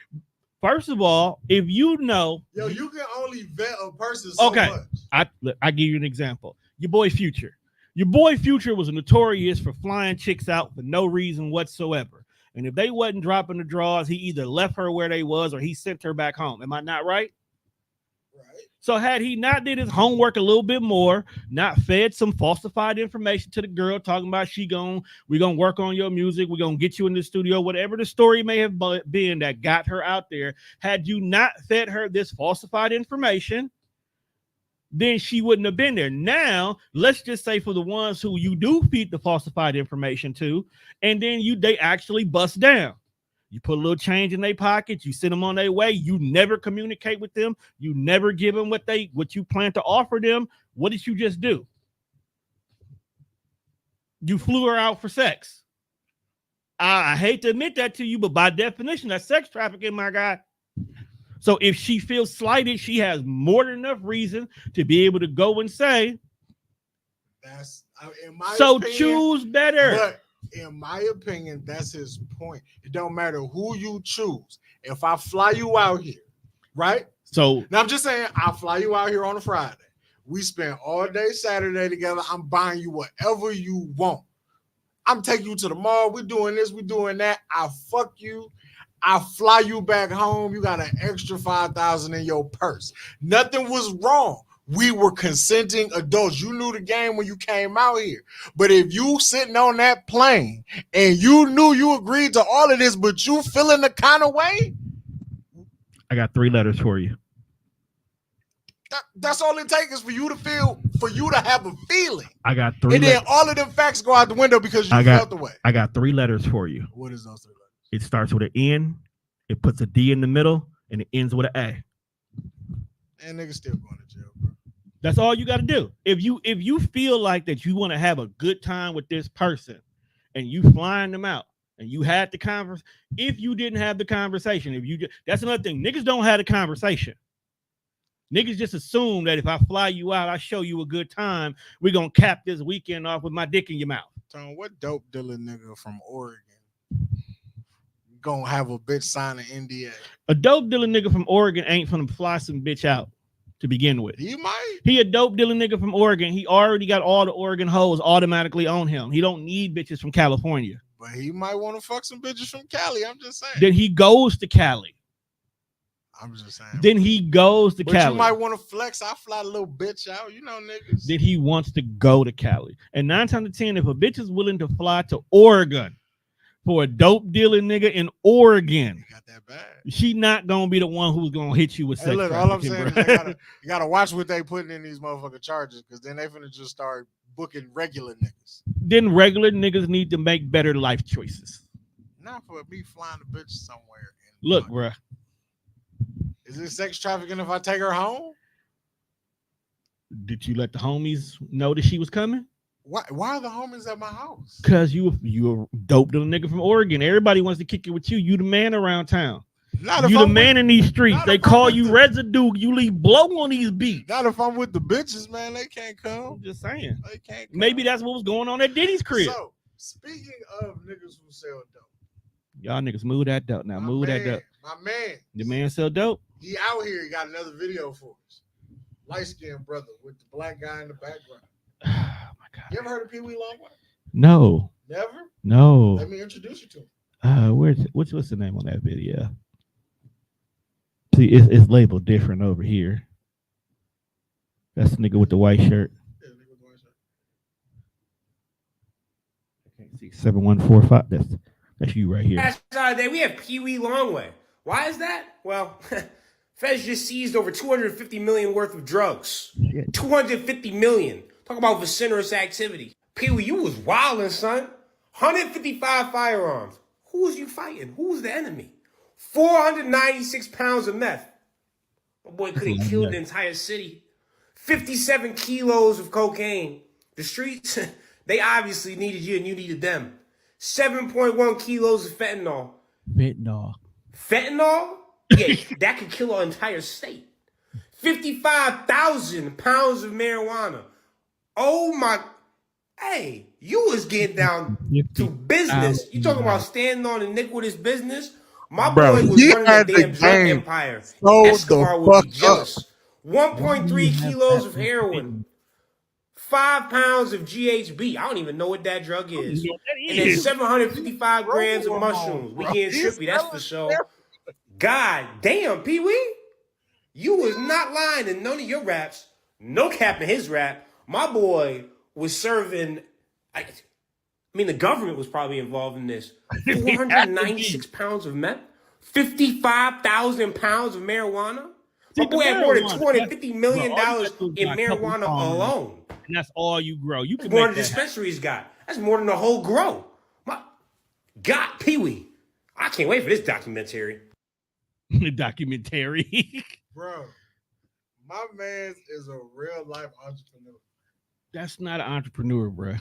First of all, if you know, you can only vet a person so much. I give you an example. Your boy Future. Your boy Future was notorious for flying chicks out for no reason whatsoever. And if they wasn't dropping the draws, he either left her where they was or he sent her back home. Am I not right? Right. So had he not did his homework a little bit more, not fed some falsified information to the girl talking about we're gonna work on your music, we're gonna get you in the studio, whatever the story may have been that got her out there, had you not fed her this falsified information, then she wouldn't have been there. Now, let's just say for the ones who you do feed the falsified information to, and then they actually bust down. You put a little change in their pockets, you send them on their way, you never communicate with them, you never give them what you plan to offer them. What did you just do? You flew her out for sex. I hate to admit that to you, but by definition, that's sex trafficking, my guy. So if she feels slighted, she has more than enough reason to be able to go and say, that's in my so opinion, choose better. But in my opinion, that's his point. It don't matter who you choose. If I fly you out here, right? So now I'm just saying, I'll fly you out here on a Friday. We spend all day Saturday together. I'm buying you whatever you want. I'm taking you to the mall. We're doing this, we're doing that. I fuck you. I fly you back home. You got an extra $5,000 in your purse. Nothing was wrong. We were consenting adults. You knew the game when you came out here. But if you sitting on that plane and you knew you agreed to all of this, but you feeling the kind of way, I got 3 letters for you. That's all it takes is for you to feel, for you to have a feeling. I got 3 and then all of them facts go out the window because you felt the way. I got 3 letters for you. What is those 3 letters? It starts with an N, it puts a D in the middle, and it ends with an A. And niggas still going to jail, bro. That's all you got to do. If you feel like that you want to have a good time with this person and you flying them out and you had the conversation, if you didn't have the conversation, that's another thing. Niggas don't have the conversation. Niggas just assume that if I fly you out, I show you a good time, we're gonna cap this weekend off with my dick in your mouth. Tom, what dope dealer nigga from Oregon gonna have a bitch sign an NDA? A dope dealer nigga from Oregon ain't finna fly some bitch out to begin with. He might. He a dope dealer nigga from Oregon. He already got all the Oregon hoes automatically on him. He don't need bitches from California. But he might want to fuck some bitches from Cali. I'm just saying. Then he goes to Cali. I'm just saying. Then he goes to But Cali. you might want to flex. I fly a little bitch out. You know, niggas. Then he wants to go to Cali. And 9 times out of 10, if a bitch is willing to fly to Oregon for a dope dealer nigga in Oregon, Got that bad. she not gonna be the one who's gonna hit you with sex. Hey, look, all I'm trafficking, saying bro. is you gotta watch what they putting in these motherfucking charges, because then they finna just start booking regular niggas. Then regular niggas need to make better life choices. Not for me flying a bitch somewhere. Look, bruh. Is it sex trafficking if I take her home? Did you let the homies know that she was coming? Why are the homies at my house? Cause you a dope little nigga from Oregon. Everybody wants to kick it with you. You the man around town. You the man in these streets. They call you residue. You leave blow on these beats. Not if I'm with the bitches, man. They can't come. I'm just saying. They can't come. Maybe that's what was going on at Diddy's crib. So, speaking of niggas who sell dope. Y'all niggas move that dope now. Move that dope. My man. The man sell dope. He out here. He got another video for us. Light-skinned brother with the black guy in the background. Oh my God. You ever heard of PeeWee Longway? No. Never? No. Let me introduce you to him. What's the name on that video? See, it's labeled different over here. That's the nigga with the white shirt. Yeah, nigga with the white shirt. I can't see 7145. That's you right here. Saturday, we have PeeWee Longway. Why is that? Well, Feds just seized over 250 million worth of drugs. Shit. 250 million. Talk about vociferous activity. PeeWee, you was wildin', son. 155 firearms. Who was you fighting? Who was the enemy? 496 pounds of meth. My boy could have killed the entire city. 57 kilos of cocaine. The streets, they obviously needed you and you needed them. 7.1 kilos of fentanyl. Fentanyl? Yeah, that could kill an entire state. 55,000 pounds of marijuana. Oh my, hey, you was getting down to business. You talking about standing on iniquitous business? My boy was running a damn drug empire. Escobar would be jealous. 1.3 kilos of heroin. 5 pounds of GHB. I don't even know what that drug is. And then 755 grams of mushrooms. We getting trippy, that's for sure. God damn, PeeWee. You was not lying in none of your raps. No cap in his rap. My boy was serving, I mean, the government was probably involved in this. 496 pounds of meth? 55,000 pounds of marijuana? My boy had more than $250 million in marijuana alone. And that's all you grow. You can That's more make than that dispensaries got. That's more than the whole grow. My God, PeeWee. I can't wait for this documentary. documentary. Bro, my man is a real life entrepreneur. That's not an entrepreneur, bro.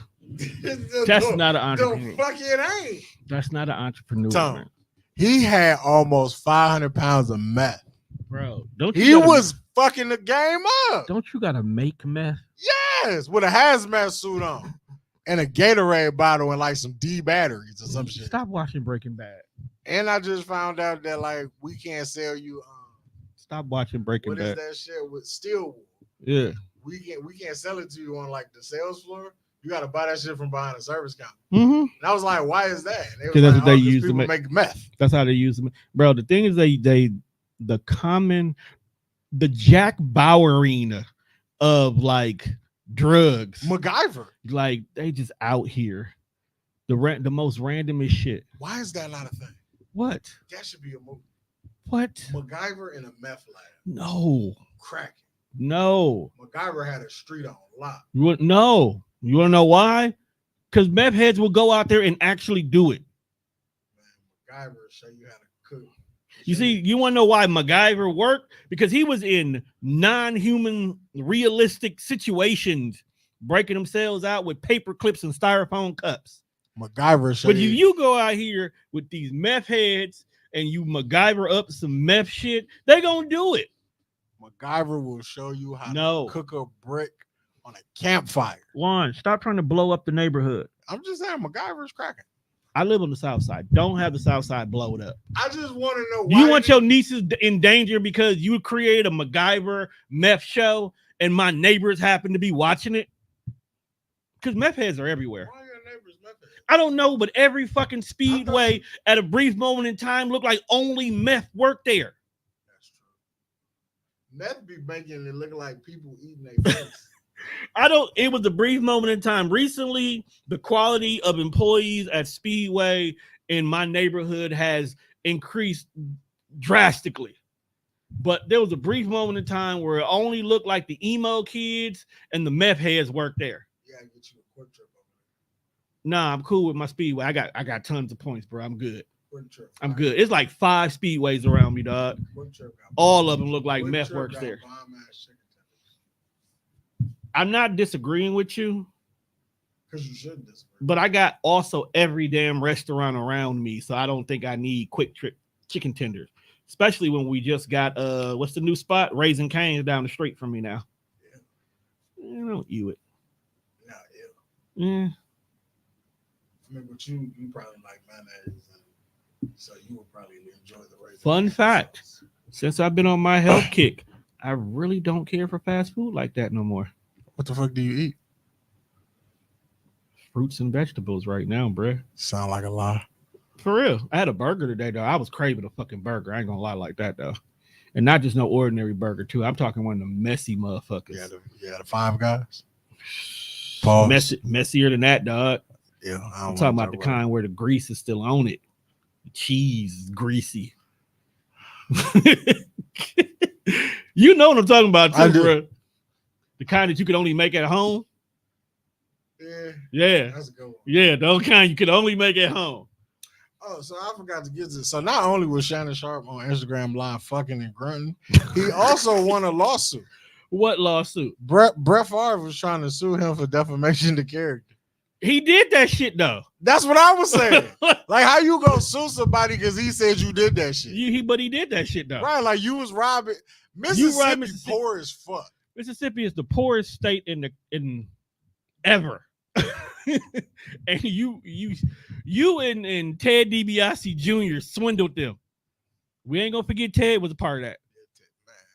That's not an entrepreneur. The fuck it ain't. That's not an entrepreneur, Tom, man. he had almost 500 pounds of meth. Bro, don't you He was fucking the game up. Don't you gotta make meth? Yes, with a hazmat suit on and a Gatorade bottle and like some D batteries or some shit. Stop watching Breaking Bad. And I just found out that like we can't sell you. Stop watching Breaking What Bad. is that shit with steel wool? Yeah. We can't sell it to you on like the sales floor. You got to buy that shit from behind a service counter. Mm-hmm. And I was like, why is that? Because that's what they use to make meth. That's how they use them, bro. The thing is, the Jack Bauerine of like drugs, MacGyver. Like they just out here, the most randomest shit. Why is that not a thing? What? That should be a movie. What? MacGyver in a meth lab. No. Cracking. No. MacGyver had a street on lock. No. You want to know why? Because meth heads will go out there and actually do it. Man, MacGyver show you how to cook. You see, you want to know why MacGyver worked? Because he was in non-human, realistic situations, breaking themselves out with paper clips and styrofoam cups. MacGyver show But if you go out here with these meth heads and you MacGyver up some meth shit, they gonna do it. MacGyver will show you how No. to cook a brick on a campfire. Juan, stop trying to blow up the neighborhood. I'm just saying, MacGyver's cracking. I live on the south side. Don't have the south side blow it up. I just want to know Do why you want your nieces in danger because you created a MacGyver meth show and my neighbors happen to be watching it? Because meth heads are everywhere. Why are your neighbors meth heads? I don't know, but every fucking speedway at a brief moment in time looked like only meth worked there. That's true. Meth be making it look like people eating their face. It was a brief moment in time. Recently, the quality of employees at Speedway in my neighborhood has increased drastically. But there was a brief moment in time where it only looked like the emo kids and the meth heads worked there. Yeah, get you a quick trip over Nah, I'm cool with my Speedway. I got tons of points, bro. I'm good. there. Quick trip. I'm good. It's like 5 Speedways around me, dog. Quick trip got All of them look like Quick meth Trip works got there. bomb-ass chicken I'm not disagreeing with you, because you shouldn't disagree. but I got also every damn restaurant around me, so I don't think I need Quick Trip chicken tenders, especially when we just got what's the new spot? Raising Cane's down the street from me now. Yeah. Don't eat it. Nah, Yeah. I mean, but you probably like mayonnaise, so you would probably enjoy the Raisin Fun Cane's fact. sauce. Since I've been on my health kick, I really don't care for fast food like that no more. What the fuck do you eat? Fruits and vegetables right now, bruh. Sound like a lie. For real. I had a burger today, though. I was craving a fucking burger. I ain't gonna lie like that, though. And not just no ordinary burger, too. I'm talking one of the messy motherfuckers. Yeah, the Five Guys. Pause. Messier than that, dog. Yeah, I'm talking about the kind where the grease is still on it. The cheese is greasy. You know what I'm talking about, I too, do. bro. The kind that you can only make at home. Yeah. That's a good one. Yeah, those kind you can only make at home. Oh, so I forgot to get this. So not only was Shannon Sharpe on Instagram Live fucking and grunting, he also won a lawsuit. What lawsuit? Brett Favre was trying to sue him for defamation of character. He did that shit, though. That's what I was saying. Like, how you gonna sue somebody because he said you did that shit? But he did that shit, though. Right, like you was robbing. Mississippi poor as fuck. Mississippi is the poorest state in ever. And you and Ted DiBiase Jr. swindled them. We ain't gonna forget Ted was a part of that.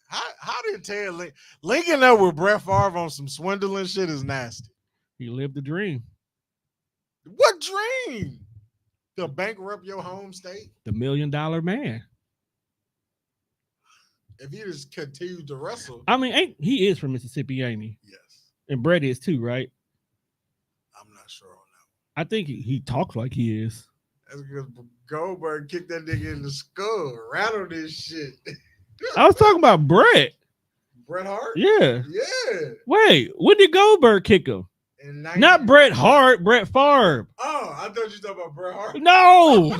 How did Ted linking up with Brett Favre on some swindling shit is nasty? He lived the dream. What dream? To bankrupt your home state? The $1 million man. If he just continued to wrestle. I mean, he is from Mississippi, ain't he? Yes. And Brett is too, right? I'm not sure on that. I think he talks like he is. That's because Goldberg kicked that nigga in the skull, rattled this shit. I was talking about Brett. Bret Hart? Yeah. Yeah. Wait, when did Goldberg kick him? Not Bret Hart, Brett Favre. Oh, I thought you were talking about Bret Hart. No.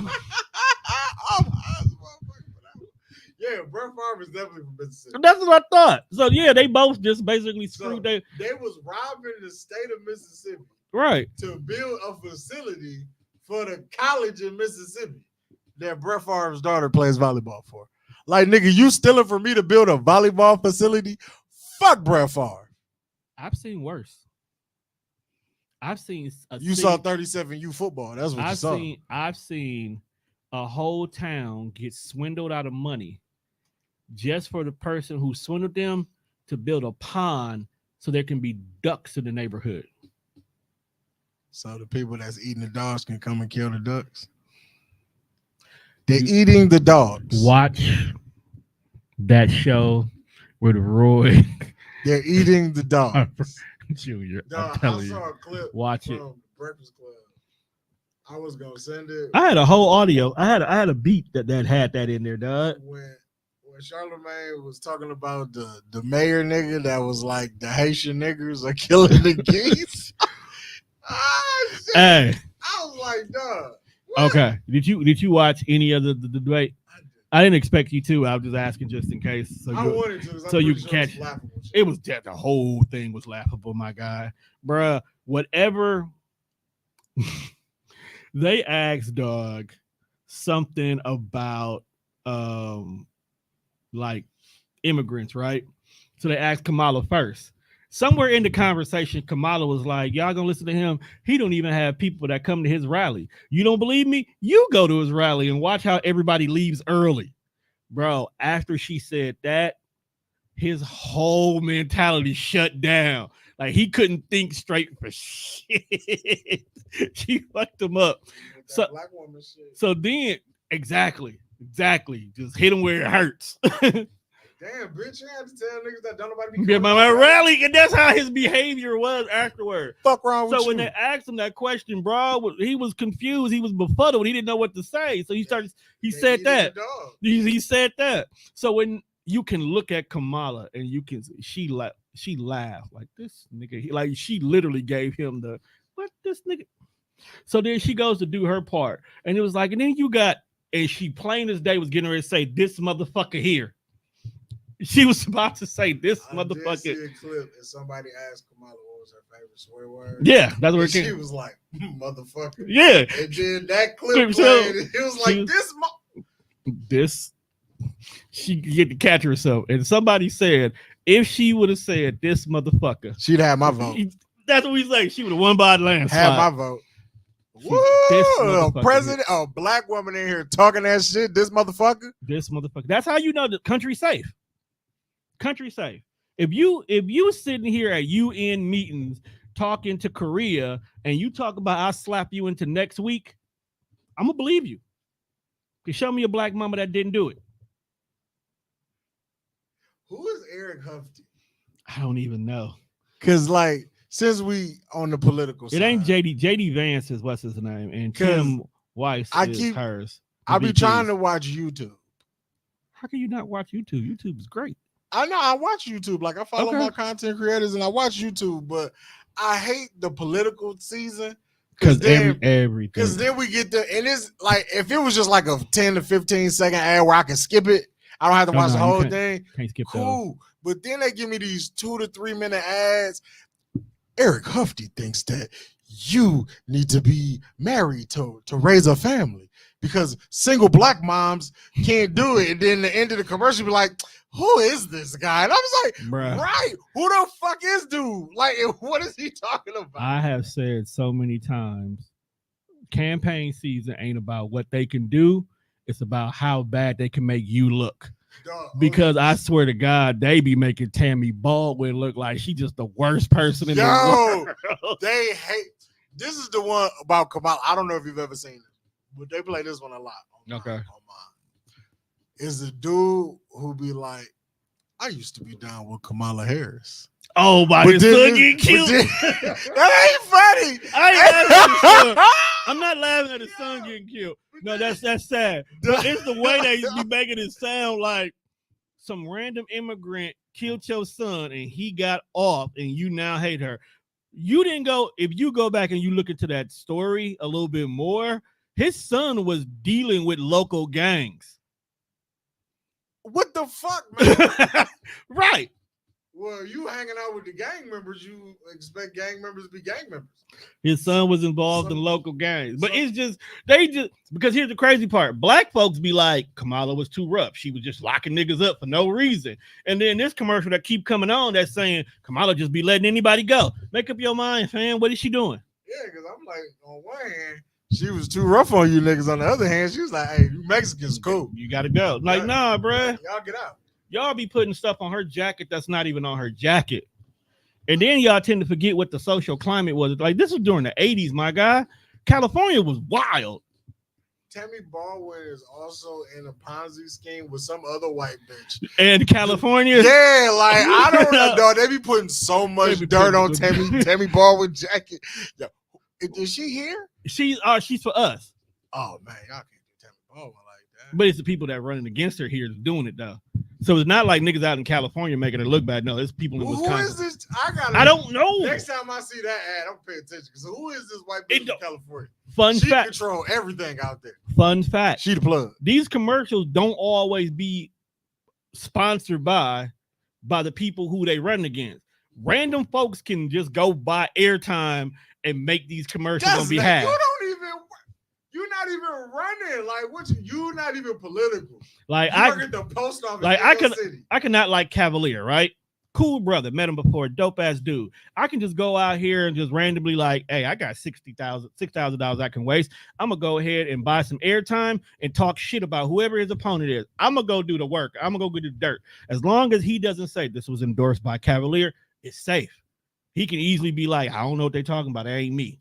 Yeah, Brett Favre is definitely from Mississippi. That's what I thought. So yeah, they both just basically screwed They was robbing the state of Mississippi right to build a facility for the college in Mississippi that Brett Favre's daughter plays volleyball for. Like, nigga, you stealing from me to build a volleyball facility? Fuck Brett Favre. I've seen worse. I've seen saw 37U football. That's what you saw. I've seen a whole town get swindled out of money just for the person who swindled them to build a pond so there can be ducks in the neighborhood. So the people that's eating the dogs can come and kill the ducks. They're eating the dogs. Watch that show with Roy. They're eating the dogs. Junior, Dog, I'm telling I saw you. a clip Watch from it. Breakfast Club. I was gonna send it. I had a whole audio. I had a beat that had that in there, dog. When Charlamagne was talking about the mayor nigga that was like the Haitian niggers are killing the geese. Shit. Hey. I was like, dog. What? Okay. Did you watch any of the debate? I didn't expect you to. I was just asking just in case. I wanted to. So you can catch it. Was that the whole thing was laughable, my guy, bruh. Whatever they asked, dog, something about like immigrants, right? So they asked Kamala first. Somewhere in the conversation, Kamala was like, y'all gonna listen to him? He don't even have people that come to his rally. You don't believe me? You go to his rally and watch how everybody leaves early. Bro, after she said that, his whole mentality shut down. Like he couldn't think straight for shit. She fucked him up. So, black woman shit. So then, exactly. Just hit him where it hurts. Damn, bitch, you had to tell niggas that don't nobody be Get my rally, and that's how his behavior was afterward. Fuck wrong with you? So when they asked him that question, bro, he was confused. He was befuddled. He didn't know what to say. So he started. He said that. He said that. So when you can look at Kamala and you can, she laughed like this nigga. Like she literally gave him the what this nigga. So then she goes to do her part, and it was like, and then you got, and she plain as day was getting ready to say this motherfucker here. She was about to say this motherfucker. I did see a clip and somebody asked Kamala what was her favorite swear word. Yeah, that's where it came. She was like, motherfucker. Yeah. And then that clip played, it was like, this. She get to catch herself. And somebody said, if she would have said this motherfucker, she'd have my vote. That's what we say. She would have won by a landslide. Have my vote. Woo! President, a black woman in here talking that shit. This motherfucker. That's how you know the country's safe. Country's safe. If you sitting here at UN meetings talking to Korea and you talk about I'll slap you into next week, I'm gonna believe you. Can show me a black mama that didn't do it. Who is Eric Hufty? I don't even know. Cause like since we on the political side, it ain't JD Vance is what's his name, and Tim Weiss is hers. I be trying to watch YouTube. How can you not watch YouTube? YouTube is great. I know I watch YouTube. Like I follow my content creators and I watch YouTube, but I hate the political season because everything. Because then we get there, and it's like if it was just like a 10 to 15 second ad where I can skip it, I don't have to watch the whole thing. Can't skip cool. Those. But then they give me these 2 to 3 minute ads. Eric Hufty thinks that you need to be married to raise a family because single black moms can't do it. And then the end of the commercial be like, who is this guy? And I was like, bruh, right, who the fuck is dude? Like, what is he talking about? I have said so many times, campaign season ain't about what they can do. It's about how bad they can make you look. Because I swear to God, they be making Tammy Baldwin look like she's just the worst person in the world. They hate. This is the one about Kamala. I don't know if you've ever seen it, but they play this one a lot. On mine. Is the dude who be like, I used to be down with Kamala Harris. Oh my, his son getting killed. That ain't funny. I'm not laughing at his son getting killed. No, that's sad. But it's the way they be making it sound like some random immigrant killed your son and he got off and you now hate her. You didn't go, if you go back and you look into that story a little bit more, his son was dealing with local gangs. What the fuck, man? Right. Well, you hanging out with the gang members, you expect gang members to be gang members. His son was involved in local gangs. But it's just, because here's the crazy part. Black folks be like, Kamala was too rough. She was just locking niggas up for no reason. And then this commercial that keep coming on that's saying, Kamala just be letting anybody go. Make up your mind, fam. What is she doing? Yeah, because I'm like, on one hand, she was too rough on you niggas. On the other hand, she was like, hey, you Mexicans cool. You got to go. Like, nah, bruh. Y'all get out. Y'all be putting stuff on her jacket that's not even on her jacket. And then y'all tend to forget what the social climate was. Like, this was during the 80s, my guy. California was wild. Tammy Baldwin is also in a Ponzi scheme with some other white bitch. And California? Yeah, like, I don't know, dog. They be putting so much dirt on Tammy Baldwin jacket. Yo, is she here? She's for us. Oh, man, y'all can't do Tammy Baldwin like that. But it's the people that running against her here that's doing it, though. So it's not like niggas out in California making her look bad. No, it's people in Wisconsin. Who is this? I don't know. Next time I see that ad, I'm paying attention. Because who is this white bitch in California? She control everything out there. Fun fact. She the plug. These commercials don't always be sponsored by the people who they run against. Random folks can just go buy airtime and make these commercials on behalf. You're not even running. Like, what you not even political. Like you work at the post office. Like City. I cannot like Cavalier, right? Cool brother, met him before, dope ass dude. I can just go out here and just randomly like, hey, I got $6,000 I can waste. I'm gonna go ahead and buy some airtime and talk shit about whoever his opponent is. I'm gonna go do the work. I'm gonna go do the dirt. As long as he doesn't say this was endorsed by Cavalier, it's safe. He can easily be like, I don't know what they're talking about. That ain't me.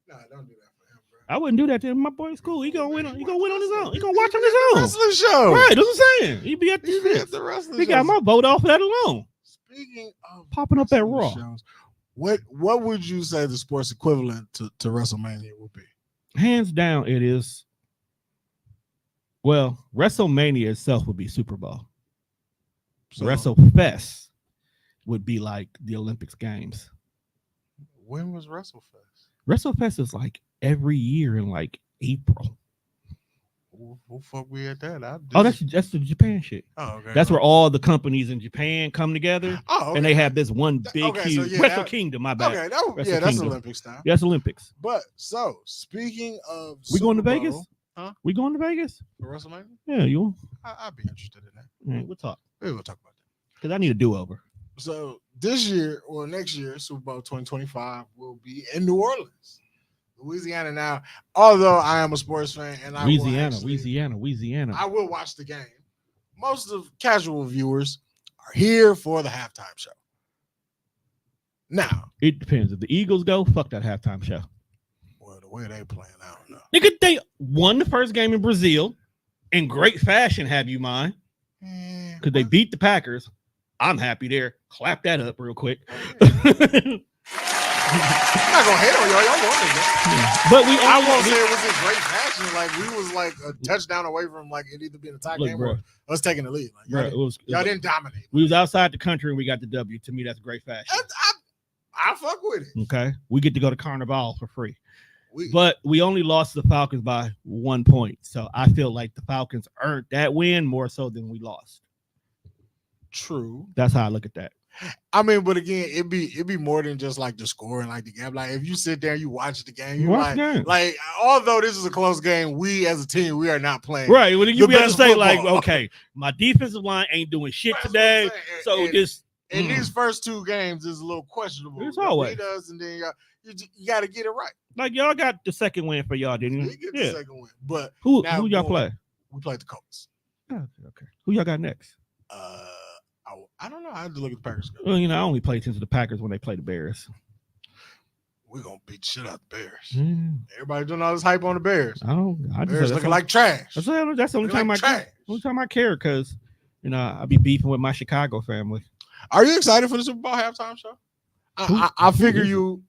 Nah, don't do that for him, bro. I wouldn't do that to him. My boy's cool. He gonna win on his own. He gonna watch on his own. Wrestling show. Right, that's what I'm saying. He be at the wrestling show. He got my vote off of that alone. Speaking of popping up at Raw. Shows, what would you say the sports equivalent to WrestleMania would be? Hands down, it is. Well, WrestleMania itself would be Super Bowl. So, WrestleFest would be like the Olympics Games. When was WrestleFest? WrestleFest is like every year in like April. Who fuck we at that? That's the Japan shit. Oh, okay. That's where all the companies in Japan come together. Oh, okay. And they have this one big, huge Wrestle Kingdom. My bad. Okay, that's Olympics time. That's Olympics. But so speaking of, we going to Vegas? Huh? We going to Vegas for WrestleMania? Yeah, you. I'd be interested in that. All right, we'll talk. We'll talk about that because I need a do-over. So this year or next year, Super Bowl 2025 will be in New Orleans, Louisiana. Now, although I am a sports fan and Louisiana, I will watch the game. Most of casual viewers are here for the halftime show. Now, it depends. If the Eagles go, fuck that halftime show. Well, the way they playing, I don't know. Nigga, they won the first game in Brazil in great fashion, have you mind? Because they beat the Packers. I'm happy there. Clap that up real quick. I'm not gonna hate on y'all. Y'all won it, but I won't say it was in great fashion. Like we was like a touchdown away from like it either being a tie game or us taking the lead. Like, y'all didn't dominate. We was outside the country and we got the W. To me, that's great fashion. I fuck with it. Okay, we get to go to Carnival for free. But we only lost to the Falcons by 1 point, so I feel like the Falcons earned that win more so than we lost. True. That's how I look at that. I mean, but again, it'd be more than just like the score and like the game. Like if you sit there and you watch the game, you like although this is a close game, we as a team we are not playing right. When you be able to say football. Like, okay, my defensive line ain't doing shit today, so this. And these first two games is a little questionable. It's always does, and then you got to get it right. Like y'all got the second win for y'all, didn't you? We get the second win, but who y'all play? We played the Colts. Oh, okay. Who y'all got next? I don't know. I have to look at the Packers. Well, I only pay attention to the Packers when they play the Bears. We're gonna beat shit out the Bears. Everybody doing all this hype on the Bears. I Bears looking like trash. That's the only time I care because I be beefing with my Chicago family. Are you excited for the Super Bowl halftime show? I figure you.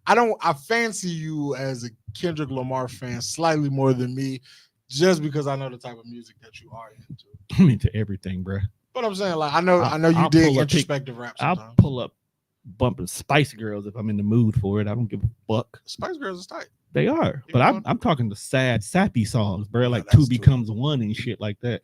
I fancy you as a Kendrick Lamar fan slightly more than me, just because I know the type of music that you are into. I'm into everything, bro. But I'm saying, like, I know you dig introspective rap. I'll pull up bumping Spice Girls if I'm in the mood for it. I don't give a fuck. Spice Girls is tight. They are, but I'm talking the sad, sappy songs, bro. Like two becomes one and shit like that.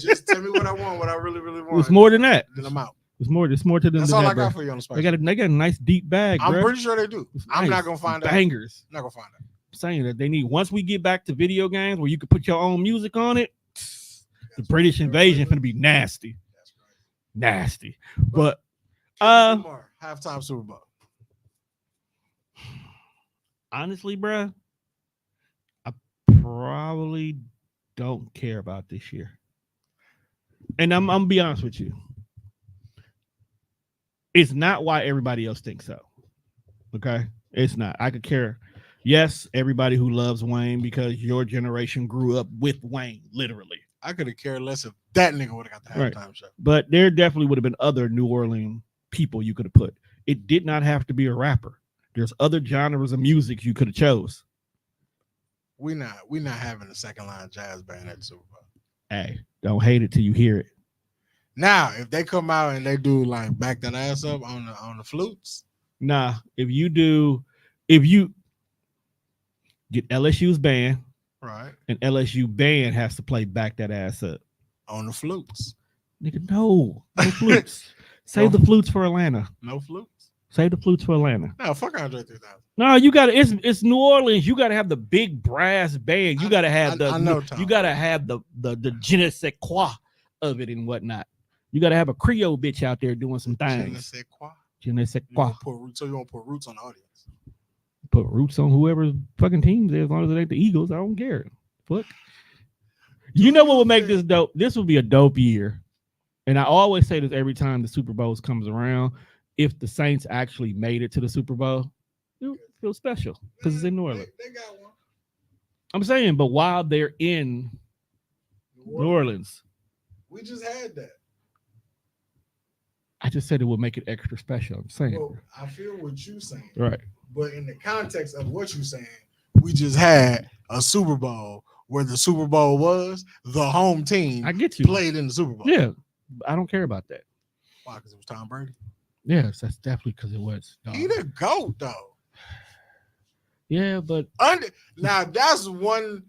Just tell me what I want, what I really, really want. It's more than that. Then I'm out. It's more to them. That's all I got for you on the Spice. They got a nice deep bag. I'm bro. pretty sure they do. I'm not gonna find out. Bangers. I'm not gonna find out. I'm saying that they need. Once we get back to video games where you can put your own music on it, the British invasion gonna be nasty. That's right. Nasty. But halftime Super Bowl. Honestly, bro, I probably don't care about this year. And I'm gonna be honest with you. It's not why everybody else thinks so. Okay? It's not. I could care. Yes, everybody who loves Wayne because your generation grew up with Wayne, literally. I could have cared less if that nigga would have got the halftime show. But there definitely would have been other New Orleans people you could have put. It did not have to be a rapper. There's other genres of music you could have chose. We not having a second line jazz band at the Super Bowl. Hey, don't hate it till you hear it. Now, if they come out and they do like back that ass up on the flutes. Nah, if you get LSU's band, right, and LSU band has to play back that ass up on the flutes. Nigga, no flutes. Save the flutes for Atlanta. No flutes. Save the flutes for Atlanta. No, fuck Andre 3000. No, you got to. It's New Orleans. You got to have the big brass band. You got to have I know, you got to have the je ne sais quoi of it and whatnot. You got to have a Creole bitch out there doing some things. Je ne sais quoi. Je ne sais quoi. So you want to put roots on the audience? Put roots on whoever's fucking teams there, as long as it ain't the Eagles. I don't care. Fuck. You know what would make this dope? This would be a dope year. And I always say this every time the Super Bowls comes around. If the Saints actually made it to the Super Bowl, it would feel special because it's in New Orleans. They got one. I'm saying, but while they're in New Orleans, we just had that. I just said it would make it extra special. I'm saying. Well, I feel what you're saying. Right. But in the context of what you're saying, we just had a Super Bowl where the Super Bowl was the home team. I get you. Played in the Super Bowl. Yeah, I don't care about that. Why? Because it was Tom Brady. Yes, that's definitely because it was. He the GOAT though. Yeah, but now that's one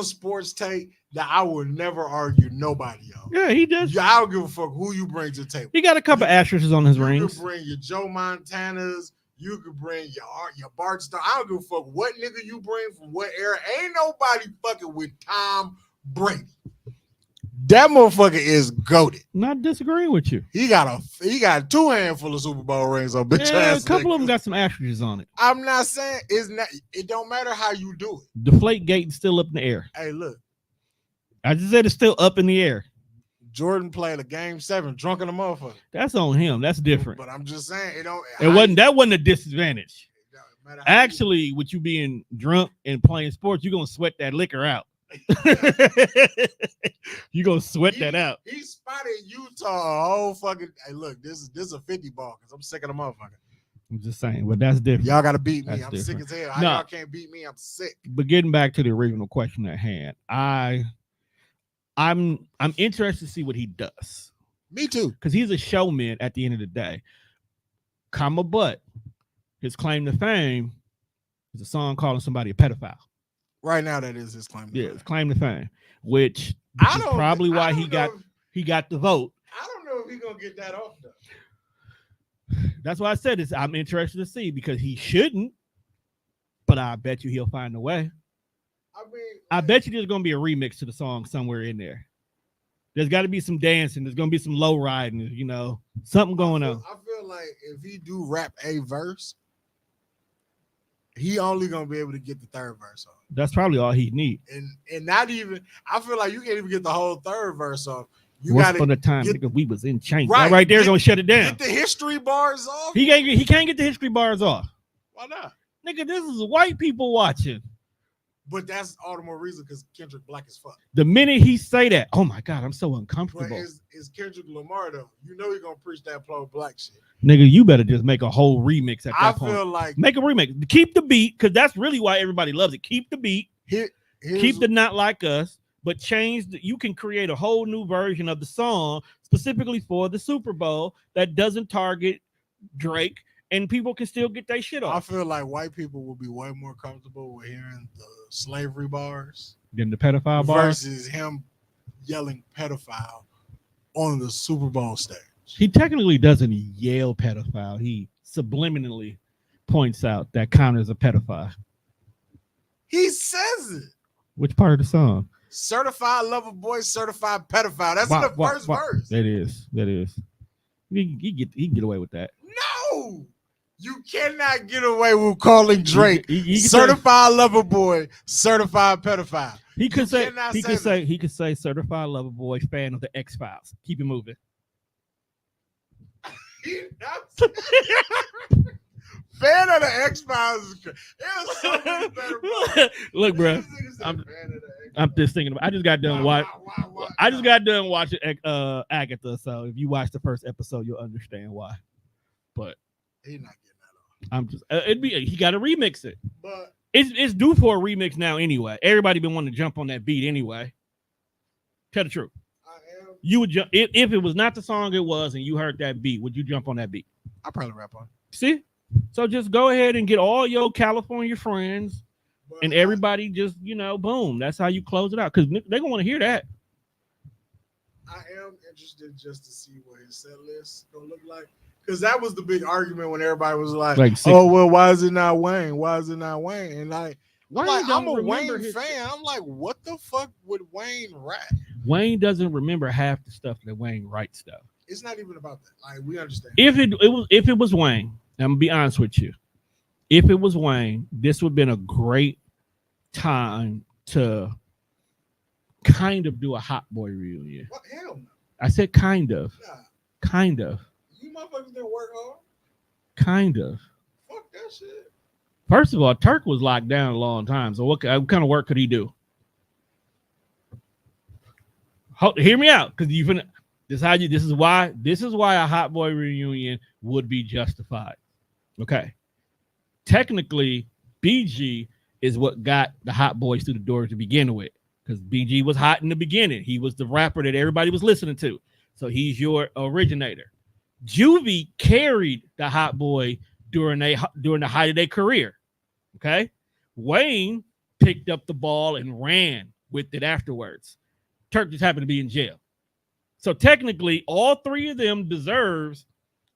sports take that I will never argue nobody on. Yeah, he does. I don't give a fuck who you bring to the table. He got a couple asterisks on his rings. You could bring your Joe Montanas. You could bring your Bart Starr. I don't give a fuck what nigga you bring from what era. Ain't nobody fucking with Tom Brady. That motherfucker is goated. Not disagreeing with you. He got 2 handful of Super Bowl rings on bitch ass. A couple niggas. of them got some asterisks on it. I'm not saying it's not. It don't matter how you do it. Deflate gate is still up in the air. Hey, look. I just said it's still up in the air. Jordan played a game 7, drunk in a motherfucker. That's on him. That's different. But I'm just saying it don't. That wasn't a disadvantage. Actually, with you being drunk and playing sports, you're gonna sweat that liquor out. You're gonna sweat that out. He spotted Utah a whole fucking. Hey, look, this is a 50 ball because I'm sick of the motherfucker. I'm just saying, but that's different. Y'all gotta beat me. That's I'm different. sick as hell. Y'all can't beat me. I'm sick. But getting back to the original question at hand, I'm interested to see what he does. Me too, because he's a showman at the end of the day. But his claim to fame is a song calling somebody a pedophile. Right now, that is his claim to fame. His claim to fame, which is probably why he got the vote. I don't know if he's gonna get that off though. That's why I said this. I'm interested to see because he shouldn't, but I bet you he'll find a way. I bet you there's gonna be a remix to the song somewhere in there. There's got to be some dancing. There's gonna be some low riding. Something going on. I feel like if he do rap a verse, he only gonna be able to get the third verse off. That's probably all he need. And not even. I feel like you can't even get the whole third verse off. You Once upon a time, nigga, we was in chains. Right, right there gonna shut it down. Get the history bars off. He can't get the history bars off. Why not? Nigga, this is white people watching. But that's all the more reason because Kendrick black as fuck. The minute he say that, oh my God, I'm so uncomfortable. But it's Kendrick Lamar though. You know he's gonna preach that pro black shit. Nigga, you better just make a whole remix at that point. I feel like make a remix. Keep the beat, because that's really why everybody loves it. Keep the beat. Keep the Not Like Us, but you can create a whole new version of the song specifically for the Super Bowl that doesn't target Drake. And people can still get their shit off. I feel like white people will be way more comfortable with hearing the slavery bars than the pedophile bars versus him yelling pedophile on the Super Bowl stage. He technically doesn't yell pedophile. He subliminally points out that Connor's a pedophile. He says it. Which part of the song? Certified lover boy, certified pedophile. That's in the first verse. That is. He get away with that. No. You cannot get away with calling Drake certified lover boy, certified pedophile. He could say certified lover boy, fan of the X-Files. Keep it moving. Fan of the X-Files. It was so much better. Look, bro. I'm just thinking about. I just got done watching Agatha. So if you watch the first episode, you'll understand why. But he's not getting that off. I'm just. He got to remix it. But it's due for a remix now anyway. Everybody been wanting to jump on that beat anyway. Tell the truth. You would jump if it was not the song it was, and you heard that beat. Would you jump on that beat? I probably rap on. See, so just go ahead and get all your California friends, and everybody just boom. That's how you close it out because they're gonna want to hear that. I am interested just to see what his set list gonna look like. Because that was the big argument when everybody was like Like oh, well, why is it not Wayne? Why is it not Wayne? And I'm don't a remember Wayne fan. I'm like, what the fuck would Wayne rap? Wayne doesn't remember half the stuff that Wayne writes stuff. It's not even about that. Like, we understand. If it was Wayne, I'm gonna be honest with you. If it was Wayne, this would have been a great time to kind of do a Hot Boy reunion. What? Hell no. I said kind of. Nah. Kind of. You motherfuckers didn't work hard. Kind of. Fuck that shit. First of all, Turk was locked down a long time. So what kind of work could he do? Hear me out, because this is why a Hot Boy reunion would be justified. Okay. Technically, BG is what got the Hot Boys through the door to begin with, because BG was hot in the beginning. He was the rapper that everybody was listening to. So he's your originator. Juvie carried the Hot Boy during the height of their career. Okay. Wayne picked up the ball and ran with it afterwards. Turk just happened to be in jail. So technically, all three of them deserves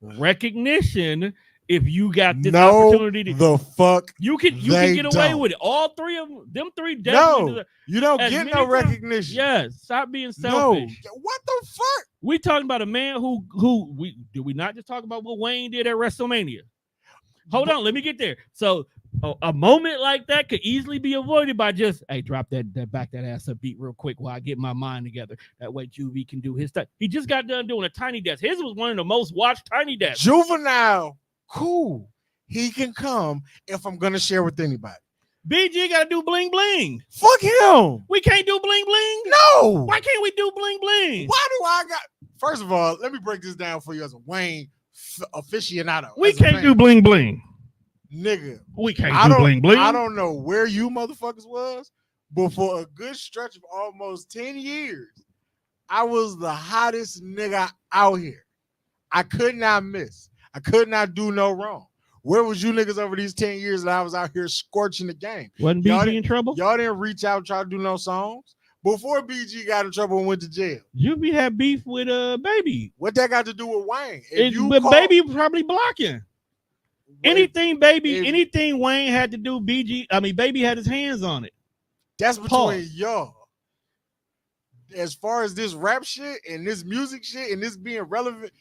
recognition. If you got this opportunity to the fuck, you can get away with it. All three of them three definitely deserve. You don't get no recognition. Yes, stop being selfish. No, what the fuck? We talking about a man who did we not just talk about what Wayne did at WrestleMania? Hold on, let me get there. So a moment like that could easily be avoided by just, hey, drop that back that ass up beat real quick while I get my mind together. That way Juvie can do his stuff. He just got done doing a Tiny Desk. His was one of the most watched Tiny Desks. Juvenile. Cool. He can come if I'm gonna share with anybody. BG gotta do bling bling. Fuck him. We can't do bling bling. No. Why can't we do bling bling? Why do I got? First of all, let me break this down for you as a Wayne aficionado. We can't do bling bling, nigga. We can't do bling bling. I don't know where you motherfuckers was, but for a good stretch of almost 10 years, I was the hottest nigga out here. I could not miss. I could not do no wrong. Where was you niggas over these 10 years that I was out here scorching the game? Wasn't BG in trouble? Y'all didn't reach out and try to do no songs before BG got in trouble and went to jail. Juvie had beef with Baby. What that got to do with Wayne? But Baby probably blocking. Anything Wayne had to do, Baby had his hands on it. That's between y'all. As far as this rap shit and this music shit and this being relevant,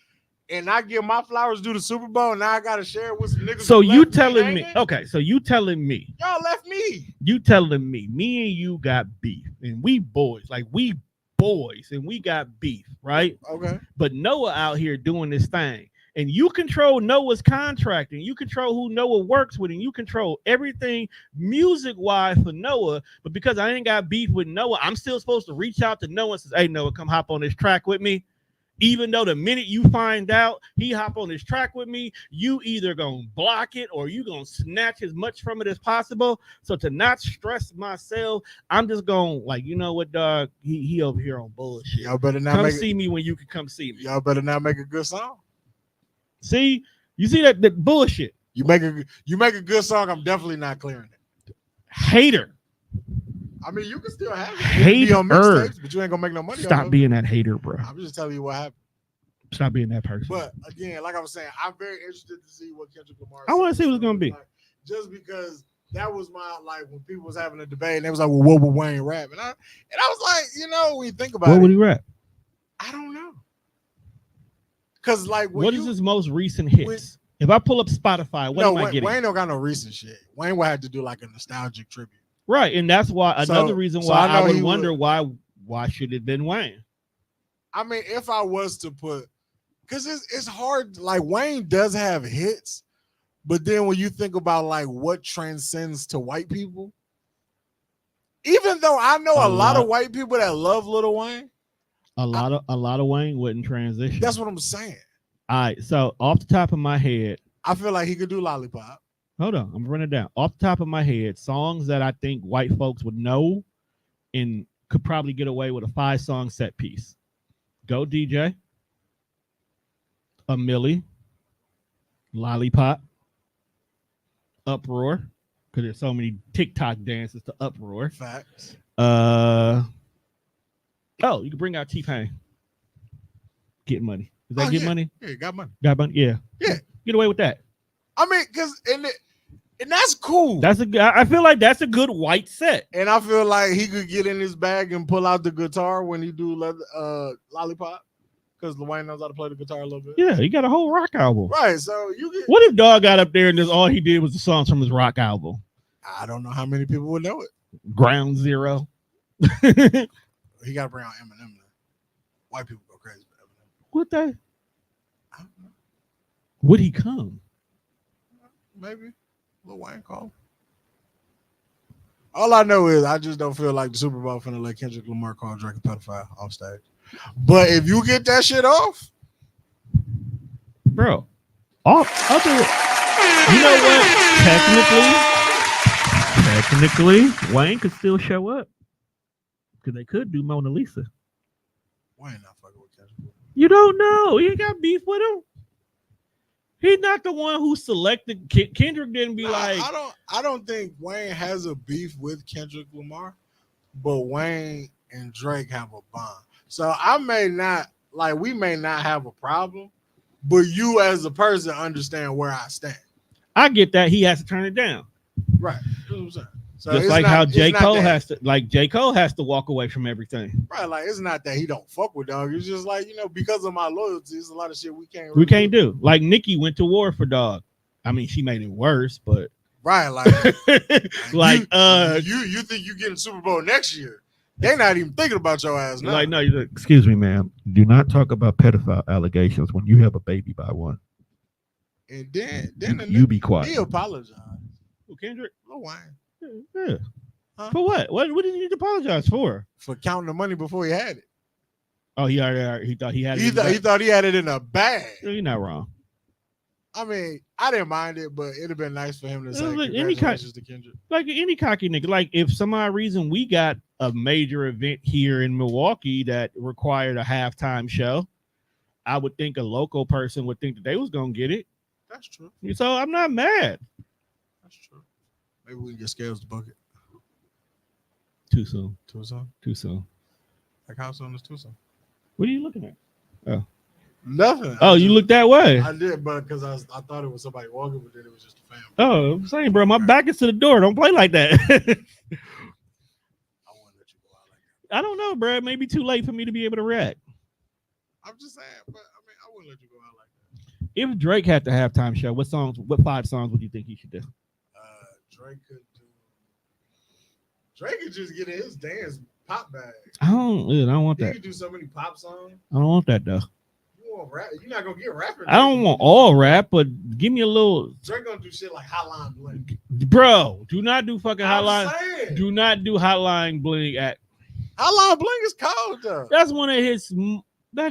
and I give my flowers due the Super Bowl, and now I gotta share it with some niggas. So you telling me, okay? So you telling me, y'all left me. You telling me and you got beef, and we boys, and we got beef, right? Okay. But Noah out here doing this thing, and you control Noah's contract, and you control who Noah works with, and you control everything music-wise for Noah. But because I ain't got beef with Noah, I'm still supposed to reach out to Noah and say, "Hey, Noah, come hop on this track with me." Even though the minute you find out he hop on this track with me, you either gonna block it or you gonna snatch as much from it as possible. So to not stress myself, I'm just gonna you know what, dog? He over here on bullshit. Y'all better not come see me when you can come see me. Y'all better not make a good song. See, you see that bullshit. You make a good song. I'm definitely not clearing it. Hater. I mean, you can still have it. Hater. Be on mixtapes, but you ain't gonna make no money. Stop being that hater, bro. I'm just telling you what happened. Stop being that person. But again, like I was saying, I'm very interested to see what Kendrick Lamar. I want to see what's gonna be. Just because that was my when people was having a debate and they was like, "Well, what would Wayne rap?" And I was like, when you think about what would he rap? I don't know. Cause what is his most recent hits? If I pull up Spotify, what am I getting? Wayne don't got no recent shit. Wayne would have to do a nostalgic tribute. Right, and that's why another reason why I would wonder why should it have been Wayne? I mean, if I was to put, because it's hard. Wayne does have hits, but then when you think about what transcends to white people, even though I know a lot of white people that love Lil Wayne, a lot of Wayne wouldn't transition. That's what I'm saying. All right, so off the top of my head, I feel like he could do Lollipop. Hold on, I'm running down. Off the top of my head, songs that I think white folks would know and could probably get away with a 5-song set piece. Go DJ, A Millie, Lollipop, Uproar, because there's so many TikTok dances to Uproar. Facts. You can bring out T-Pain. Get money. Does that get money? Yeah, got money. Got money? Yeah. Yeah. Get away with that. I mean, and that's cool. I feel like that's a good white set. And I feel like he could get in his bag and pull out the guitar when he do Lollipop. Because Dwayne knows how to play the guitar a little bit. Yeah, he got a whole rock album. Right. So you get. What if Dog got up there and just all he did was the songs from his rock album? I don't know how many people would know it. Ground Zero. He got to bring out Eminem. White people go crazy for Eminem. Would they? I don't know. Would he come? Maybe. Lil Wayne call. All I know is I just don't feel like the Super Bowl finna let Kendrick Lamar call Drake a pedophile off stage. But if you get that shit off, bro, other, you know what? Technically, Wayne could still show up because they could do Mona Lisa. Wayne not fucking with Kendrick. You don't know. He ain't got beef with him. He's not the one who selected. Kendrick didn't be like. I don't think Wayne has a beef with Kendrick Lamar, but Wayne and Drake have a bond. So I may not we may not have a problem, but you as a person understand where I stand. I get that he has to turn it down. Right. That's what I'm saying. So just like how J. Cole has to walk away from everything. Right. Like it's not that he don't fuck with Dog. It's just like, because of my loyalty, there's a lot of shit we can't do. Like Nicki went to war for Dog. I mean, she made it worse, but right, you think you getting Super Bowl next year. They're not even thinking about your ass now. Like, no, excuse me, ma'am. Do not talk about pedophile allegations when you have a baby by one. And then you be quiet. He apologized. Who, Kendrick? Lil Wayne. Yeah. Huh? For what? What did he need to apologize for? For counting the money before he had it. Oh, he thought he had it. He thought he had it in a bag. You're not wrong. I mean, I didn't mind it, but it'd have been nice for him to say congratulations to Kendrick. Like any cocky nigga. Like if some odd reason we got a major event here in Milwaukee that required a halftime show, I would think a local person would think that they was gonna get it. That's true. So I'm not mad. That's true. Maybe we can get Scales to book it. Too soon. Too soon? Too soon. Like how soon is too soon? What are you looking at? Oh. Nothing. Oh, you looked that way. I did, but because I thought it was somebody walking, but then it was just a family. Oh, I'm saying, bro, my back is to the door. Don't play like that. I wouldn't let you go out like that. I don't know, bro. It may be too late for me to be able to react. I'm just saying, but I mean, I wouldn't let you go out like that. If Drake had the halftime show, what 5 songs would you think he should do? Drake could just get in his dance pop bag. I don't want that. He could do so many pop songs. I don't want that though. You want rap? You're not gonna get rapper. I don't want all rap, but give me a little. Drake gonna do shit like Hotline Bling. Bro, do not do fucking Hotline. Saying. Do not do Hotline Bling at. Hotline Bling is cold though. That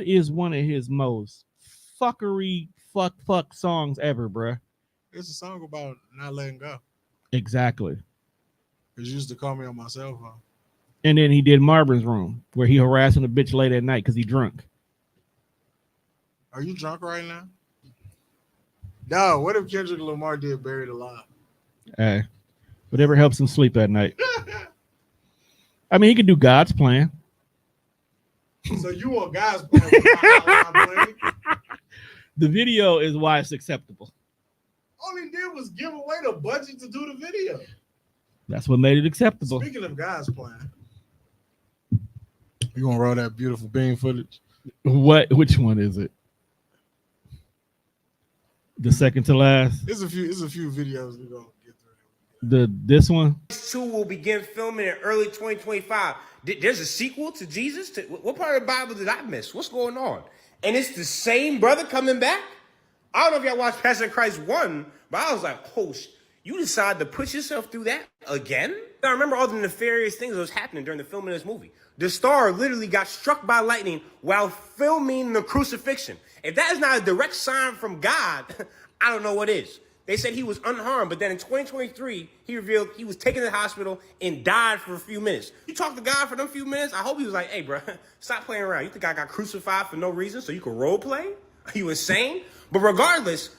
is one of his most fuckery fuck songs ever, bro. It's a song about not letting go. Exactly. Because you used to call me on my cell phone. And then he did Marvin's Room, where he harassing a bitch late at night because he drunk. Are you drunk right now? No. What if Kendrick Lamar did Buried Alive? Hey, whatever helps him sleep at night. I mean, he could do God's Plan. So you want God's Plan? The video is why it's acceptable. All he did was give away the budget to do the video. That's what made it acceptable. Speaking of God's Plan, you gonna roll that beautiful bean footage? Which one is it? The second to last. It's a few videos we're gonna get through. This one. 2 will begin filming in early 2025. There's a sequel to Jesus. What part of the Bible did I miss? What's going on? And it's the same brother coming back. I don't know if y'all watched Passion Christ 1, but I was like, oh shit. You decide to put yourself through that again? I remember all the nefarious things that was happening during the filming of this movie. The star literally got struck by lightning while filming the crucifixion. If that is not a direct sign from God, I don't know what is. They said he was unharmed, but then in 2023, he revealed he was taken to the hospital and died for a few minutes. You talked to God for them few minutes? I hope he was like, hey, bro, stop playing around. You think I got crucified for no reason so you could role play? Are you insane? But regardless,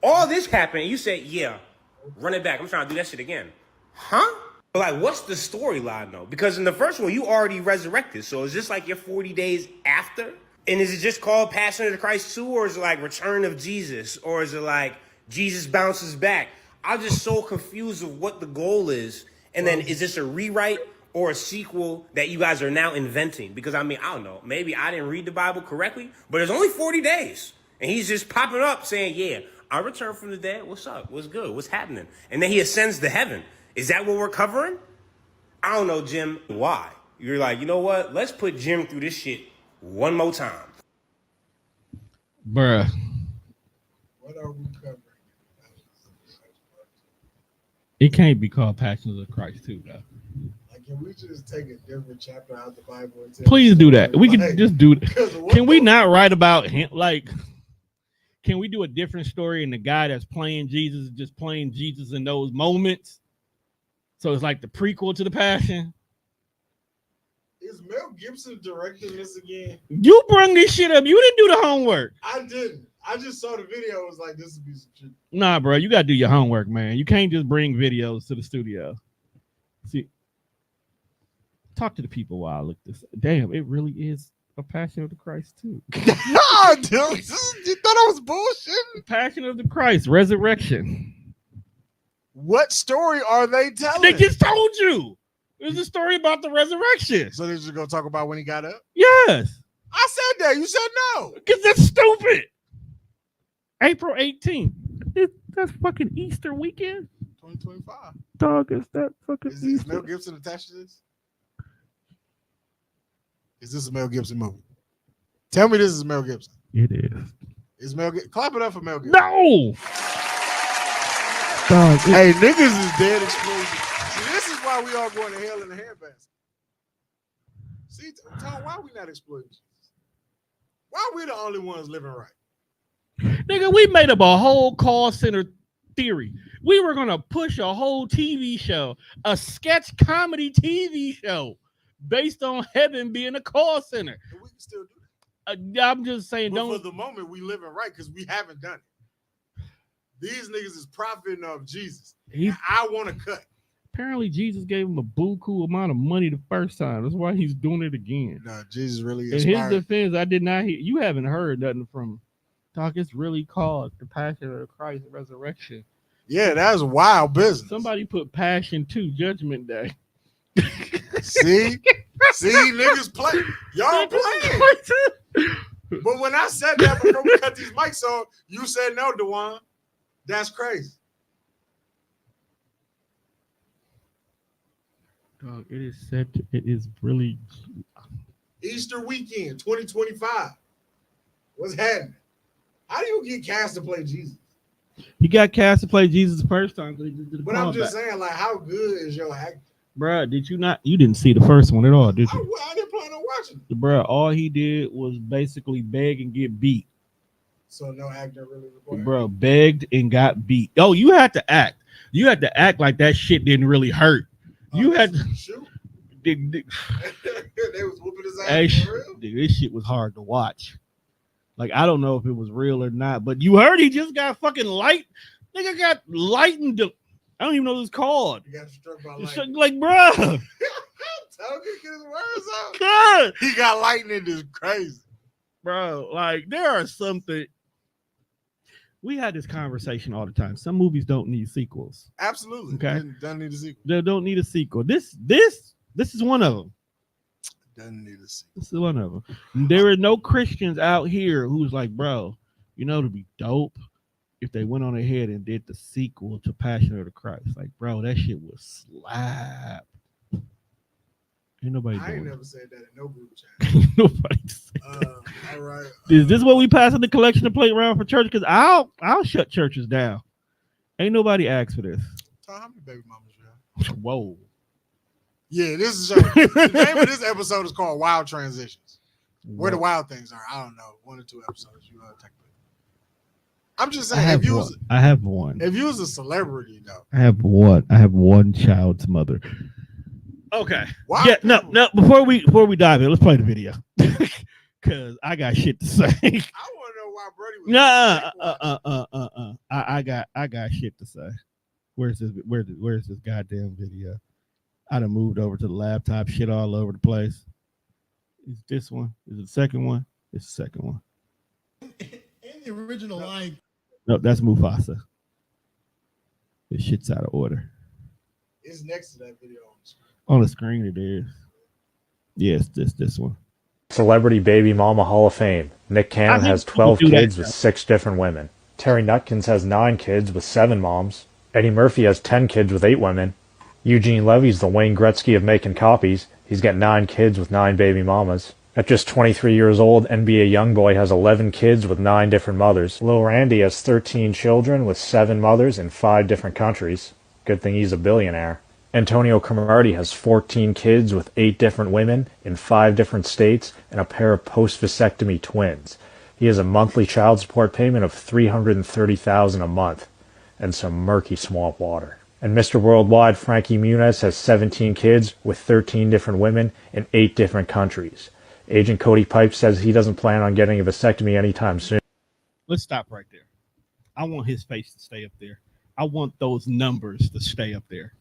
all this happened, and you said, yeah, run it back. I'm trying to do that shit again. Huh? But like, what's the storyline though? Because in the first one, you already resurrected. So is this like your 40 days after? And is it just called Passion of the Christ 2, or is it like Return of Jesus, or is it like Jesus bounces back? I'm just so confused of what the goal is. And then is this a rewrite or a sequel that you guys are now inventing? Because I mean, I don't know. Maybe I didn't read the Bible correctly, but it's only 40 days. And he's just popping up saying, yeah, I returned from the dead. What's up? What's good? What's happening? And then he ascends to heaven. Is that what we're covering? I don't know, Jim. Why? You're like, you know what? Let's put Jim through this shit one more time. Bruh. What are we covering? It can't be called Passion of the Christ too, though. Like, can we just take a different chapter out of the Bible? And Please do that. We can just do that. Can we not write about him? Like, can we do a different story and the guy that's playing Jesus is just playing Jesus in those moments? So it's like the prequel to the Passion. Is Mel Gibson directing this again? You bring this shit up. You didn't do the homework. I didn't. I just saw the video. I was like, this would be some shit. Nah, bro. You got to do your homework, man. You can't just bring videos to the studio. See, talk to the people while I look this. Damn, it really is a Passion of the Christ, too. No, dude. You thought I was bullshitting? Passion of the Christ, resurrection. What story are they telling? They just told you. There's a story about the resurrection. So they're just going to talk about when he got up? Yes. I said that. You said no. Because that's stupid. April 18th. That's fucking Easter weekend. 2025. Dog, is that fucking Is Easter? Mel Gibson attached to this? Is this a Mel Gibson movie? Tell me this is Mel Gibson. It is. Is Mel Gibson? Clap it up for Mel Gibson. No! Dog, Hey, niggas is dead explosion. See, this is why we all going to hell in a handbasket. See, Tom, why we not exploiting Jesus? Why we the only ones living right? nigga, we made up a whole call center theory. We were going to push a whole TV show, a sketch comedy TV show based on heaven being a call center. And we can still do that. I'm just saying, but don't. for the moment, we living right because we haven't done it. These niggas is profiting off Jesus. I want to cut. Apparently, Jesus gave him a buku amount of money the first time. That's why he's doing it again. No, Jesus really In his defense, I did not hear. You haven't heard nothing from Doc. It's really called the Passion of the Christ Resurrection. Yeah, that's wild business. Somebody put Passion 2 Judgment Day. See, niggas play. Y'all playing. But when I said that before we cut these mics on, you said no, Dewan. That's crazy. Dog, it is set. It is really Easter weekend, 2025. What's happening? How do you get cast to play Jesus? He got cast to play Jesus the first time. So he just did a But I'm just callback. saying, like, how good is your acting? Bruh, did you not? You didn't see the first one at all, did you? I didn't plan on watching it. Bruh, all he did was basically beg and get beat. So no actor really required. Bro, begged and got beat. Oh, you had to act. You had to act like that shit didn't really hurt. You had to shoot. they They was whooping his ass. hey, For real? dude, this shit was hard to watch. Like, I don't know if it was real or not, but you heard he just got fucking light. Nigga got lightened. I don't even know what it's called. He got struck by lightning. Like, bruh. Tell him to get his words out. God. He got lightning. Is crazy, Bro, like, there are something. We had this conversation all the time. Some movies don't need sequels. Absolutely. Okay. Doesn't need a sequel. They don't need a sequel. This is one of them. Doesn't need a sequel. This is one of them. There are no Christians out here who's like, bro, you know, it'd be dope if they went on ahead and did the sequel to Passion of the Christ. Like, bro, that shit was slap. Ain't nobody I ain't doing never it. said that in no group chat. Ain't nobody said that. All right. Is this what we pass in the collection to play around for church? Because I'll shut churches down. Ain't nobody asked for this. Tom, how many baby mamas you have? Whoa. Yeah, this is the name of this episode is called Wild Transitions. Where the wild things are. I don't know. 1 or 2 episodes. You take it. I'm just saying, I have one. If you was a celebrity, though. I have one child's mother. Okay. Wow. Yeah, no. Before we dive in, let's play the video. Cause I got shit to say. I want to know why Brody was I got shit to say. Where's this goddamn video? I done moved over to the laptop, shit all over the place. Is this one? Is it the second one? It's the second one. In the original line. No, that's Mufasa. This shit's out of order. It's next to that video on the screen. On the screen it is. Yes, this one. Celebrity Baby Mama Hall of Fame. Nick Cannon has 12 kids with 6 different women. Terry Nutkins has 9 kids with 7 moms. Eddie Murphy has 10 kids with 8 women. Eugene Levy's the Wayne Gretzky of making copies. He's got 9 kids with 9 baby mamas. At just 23 years old, NBA YoungBoy has 11 kids with 9 different mothers. Lil Randy has 13 children with 7 mothers in 5 different countries. Good thing he's a billionaire. Antonio Camaraderie has 14 kids with 8 different women in 5 different states and a pair of post-vasectomy twins. He has a monthly child support payment of $330,000 a month and some murky swamp water. And Mr. Worldwide Frankie Muniz has 17 kids with 13 different women in 8 different countries. Agent Cody Pipe says he doesn't plan on getting a vasectomy anytime soon. Let's stop right there. I want his face to stay up there. I want those numbers to stay up there.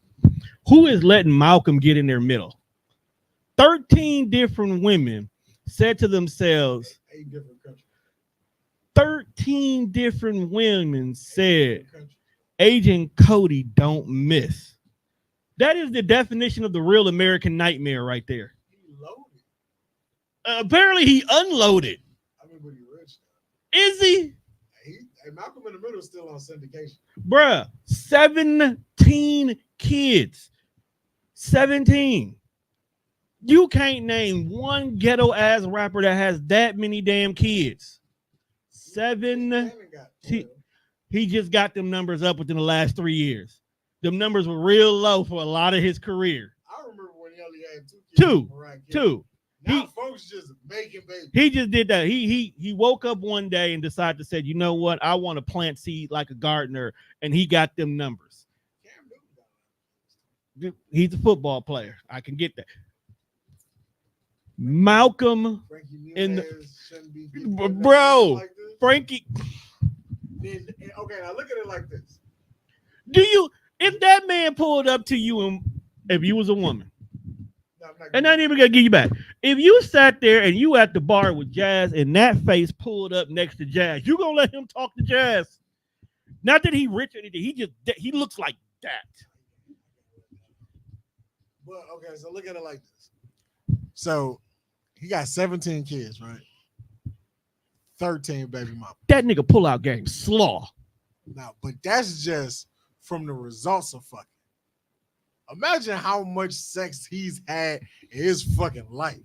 Who is letting Malcolm get in their middle? 13 different women said to themselves, 8 different countries. 13 different women said, Agent Cody don't miss. That is the definition of the real American nightmare right there. He loaded. Apparently he unloaded. I mean, but he rich. Is he? Hey, Malcolm in the Middle is still on syndication. Bruh, 17 kids. 17. You can't name one ghetto ass rapper that has that many damn kids. 7. He just got them numbers up within the last 3 years. Them numbers were real low for a lot of his career. I remember when he only had 2 kids. Two. Now folks just making babies. He just did that. He woke up one day and decided to say, you know what? I want to plant seed like a gardener, and he got them numbers. He's a football player. I can get that. Malcolm in the bro, like Frankie. Okay, now look at it like this. If that man pulled up to you and if you was a woman, and I ain't even gonna give you back. If you sat there and you at the bar with Jazz and that face pulled up next to Jazz, you gonna let him talk to Jazz? Not that he rich or anything. He looks like that. Well, okay, so look at it like this. So he got 17 kids, right? 13 baby mama. That nigga pull out game slaw. Now, but that's just from the results of fucking. Imagine how much sex he's had in his fucking life.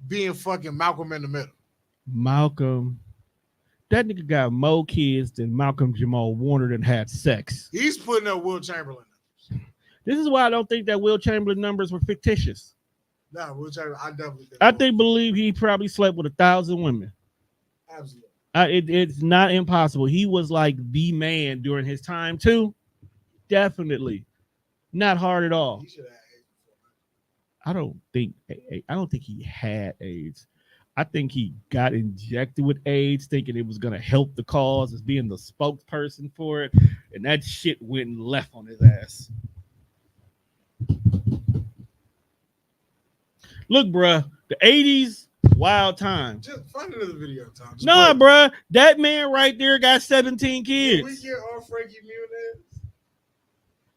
Being fucking Malcolm in the Middle. Malcolm. That nigga got more kids than Malcolm Jamal Warner that had sex. He's putting up Will Chamberlain numbers. This is why I don't think that Will Chamberlain numbers were fictitious. No, Will Chamberlain, I definitely think. Believe he probably slept with 1,000 women. Absolutely. It's not impossible. He was like the man during his time too. Definitely. Not hard at all. He should have AIDS before. I don't think he had AIDS. I think he got injected with AIDS thinking it was going to help the cause as being the spokesperson for it. And that shit went left on his ass. Look, bruh, the 80s, wild time. Just find another video, Tom. Nah, bruh, that man right there got 17 kids. Did we get off Frankie Muniz?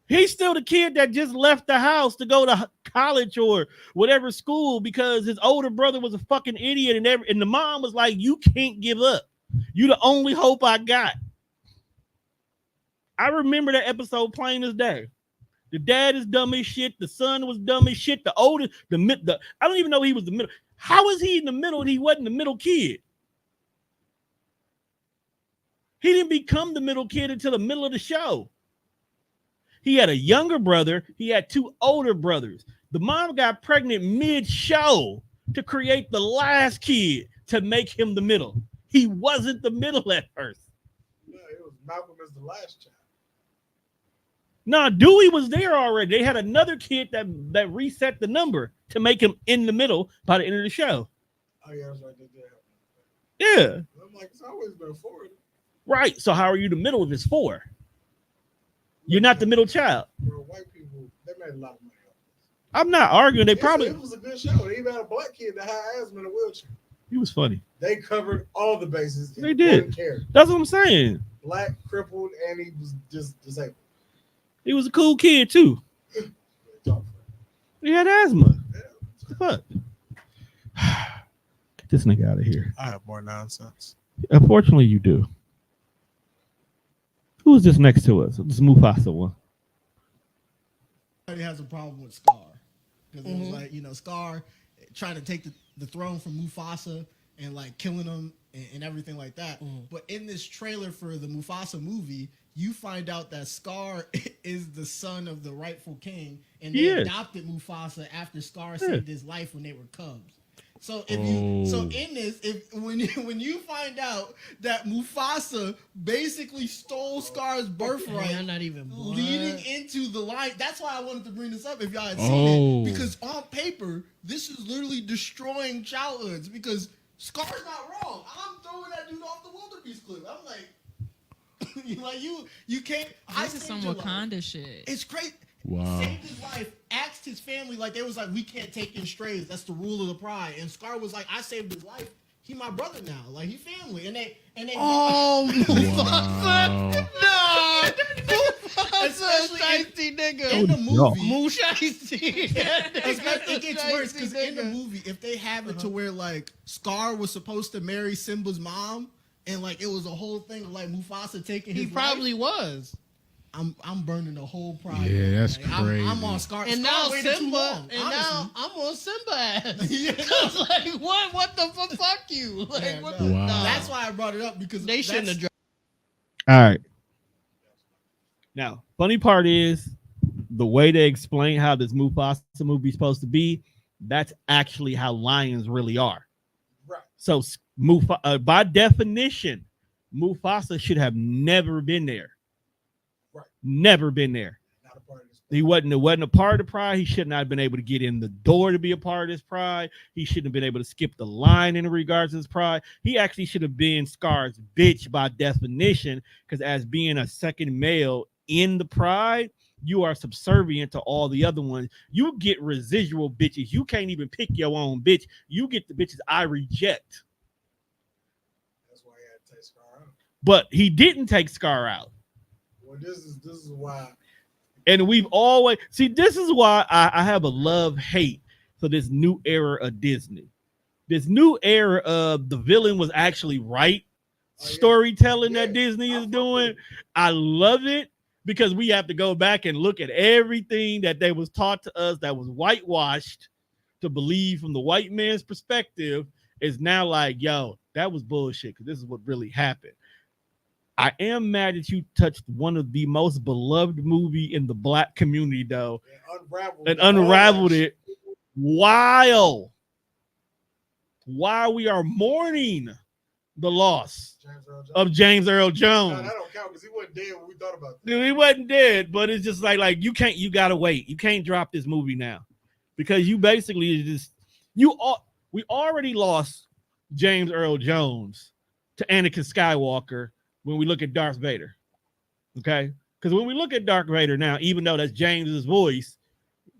He's still the kid that just left the house to go to college or whatever school because his older brother was a fucking idiot and the mom was like, you can't give up. You the only hope I got. I remember that episode plain as day. The dad is dumb as shit. The son was dumb as shit. The oldest, I don't even know he was the middle. How is he in the middle and he wasn't the middle kid? He didn't become the middle kid until the middle of the show. He had a younger brother. He had 2 older brothers. The mom got pregnant mid-show to create the last kid to make him the middle. He wasn't the middle at first. No, it was Malcolm as the last child. No, Dewey was there already. They had another kid that reset the number to make him in the middle by the end of the show. Oh, yeah, that's right. They did. Yeah. I'm like, it's always been 4. Right. So how are you the middle if it's 4? You're not the middle child. Bro, white people, they made a lot of money off I'm not arguing. They probably. It was a good show. They even had a black kid that had asthma in a wheelchair. He was funny. They covered all the bases. They did. Character. That's what I'm saying. Black, crippled, and he was just disabled. He was a cool kid too. He had asthma. What the fuck? Get this nigga out of here. I have more nonsense. Unfortunately, you do. Who is this next to us? This Mufasa one. Everybody has a problem with Scar because it was like, you know, Scar trying to take the throne from Mufasa and like killing him and everything like that. But in this trailer for the Mufasa movie, you find out that Scar is the son of the rightful king, and they adopted Mufasa after Scar saved his life when they were cubs. So if in this, when you find out that Mufasa basically stole Scar's birthright, I'm not even leading into the line. That's why I wanted to bring this up if y'all had seen it, because on paper this is literally destroying childhoods. Because Scar's not wrong. I'm throwing that dude off the wildebeest cliff. I'm like, you can't. This is some Wakanda shit. It's great. Wow. Saved his life, asked his family, like they was like, we can't take in strays. That's the rule of the pride. And Scar was like, I saved his life. He my brother now. Like he family. And they Wow. especially in the movie. It gets worse because in the movie, if they have it to where like Scar was supposed to marry Simba's mom, and like it was a whole thing of like Mufasa taking his He probably life, was. I'm burning the whole pride. Yeah, that's like, crazy. I'm on Scar. And Scar now waited too Simba, long, and honestly. now I'm on Simba ass. Yeah. Like what the fuck you? Like Yeah, what no. the Wow. That's why I brought it up because They shouldn't have dropped. All right. Now, funny part is the way they explain how this Mufasa movie is supposed to be. That's actually how lions really are. Right. So, by definition, Mufasa should have never been there. Right. Never been there. Not a part of this. He wasn't a part of the pride. He should not have been able to get in the door to be a part of this pride. He shouldn't have been able to skip the line in regards to his pride. He actually should have been Scar's bitch by definition, because as being a second male in the pride, you are subservient to all the other ones. You get residual bitches. You can't even pick your own bitch. You get the bitches I reject. That's why he had to take Scar out. But he didn't take Scar out. Well, this is why. And we've always this is why I have a love-hate for this new era of Disney. This new era of the villain was actually right storytelling that Disney is doing. I love it because we have to go back and look at everything that they was taught to us that was whitewashed to believe from the white man's perspective is now like, yo, that was bullshit because this is what really happened. I am mad that you touched one of the most beloved movie in the black community, though, and unraveled it while we are mourning the loss of James Earl Jones. No, that don't count because he wasn't dead when we thought about that. Dude, he wasn't dead, but it's just like you gotta wait. You can't drop this movie now because you basically we already lost James Earl Jones to Anakin Skywalker. When we look at Darth Vader, okay? Because when we look at Darth Vader now, even though that's James's voice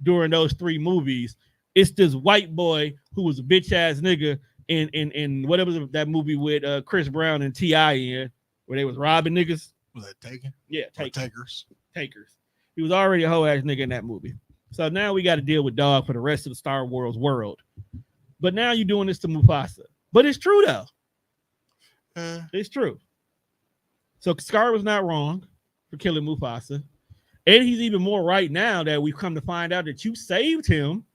during those 3 movies, it's this white boy who was a bitch ass nigga in whatever that movie with Chris Brown and T.I. in, where they was robbing niggas. Was that Taken? Yeah, Takers. He was already a hoe ass nigga in that movie. So now we got to deal with dog for the rest of the Star Wars world. But now you're doing this to Mufasa. But it's true though. It's true. So Scar was not wrong for killing Mufasa. And he's even more right now that we've come to find out that you saved him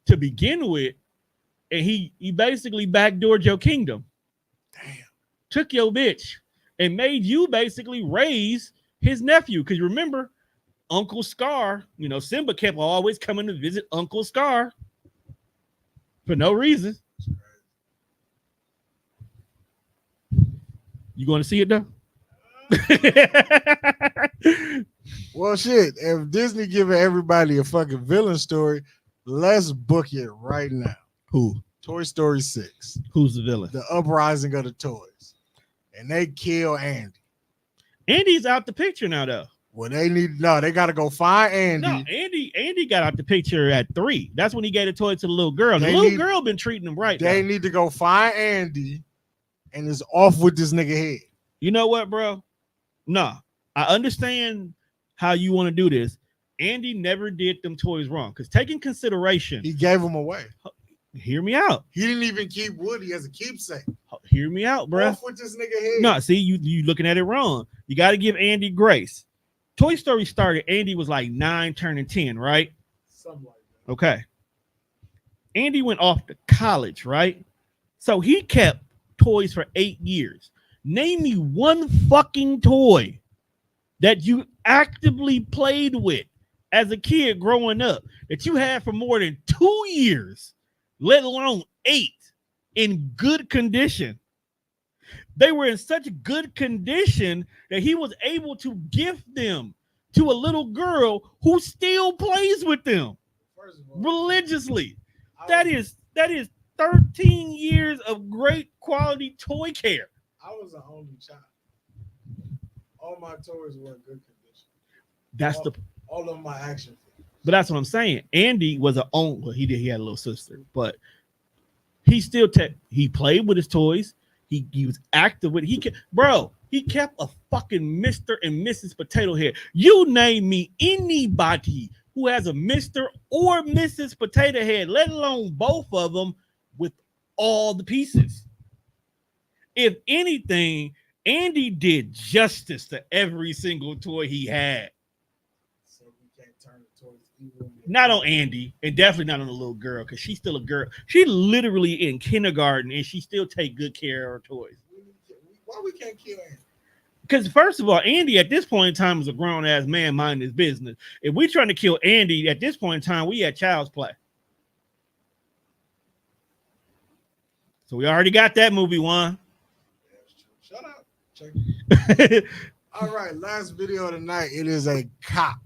to begin with. And he basically backdoored your kingdom. Damn. Took your bitch and made you basically raise his nephew. Because remember, Uncle Scar, Simba kept always coming to visit Uncle Scar for no reason. You going to see it though? Well, shit. If Disney giving everybody a fucking villain story, let's book it right now. Who? Toy Story 6. Who's the villain? The uprising of the toys. And they kill Andy. Andy's out the picture now, though. Well, they got to go find Andy. No, Andy got out the picture at 3. That's when he gave the toy to the little girl. The little girl been treating him right. They need to go find Andy and is off with this nigga head. You know what, bro? No, I understand how you want to do this. Andy never did them toys wrong because taking consideration, he gave them away. Hear me out. He didn't even keep Woody as a keepsake. Hear me out, bro. Off with this nigga head. No, see, you looking at it wrong. You got to give Andy grace. Toy Story started, Andy was like 9 turning 10, right? Something like that. Okay. Andy went off to college, right? So he kept toys for 8 years. Name me one fucking toy that you actively played with as a kid growing up that you had for more than 2 years, let alone 8, in good condition. They were in such good condition that he was able to gift them to a little girl who still plays with them religiously. That is 13 years of great quality toy care. I was the only child. All my toys were in good condition. That's all of my action figures. But that's what I'm saying. Andy was a own. Well, he had a little sister, but he still he played with his toys. He was active with he kept a fucking Mr. and Mrs. Potato Head. You name me anybody who has a Mr. or Mrs. Potato Head, let alone both of them, with all the pieces. If anything, Andy did justice to every single toy he had. So we can't turn the toys evil. Not on Andy, and definitely not on the little girl, because she's still a girl. She literally in kindergarten, and she still take good care of her toys. Why we can't kill Andy? Because first of all, Andy at this point in time is a grown-ass man minding his business. If we trying to kill Andy at this point in time, we at child's play. So we already got that movie one. Shut up. Check. All right, last video of the night. It is a cop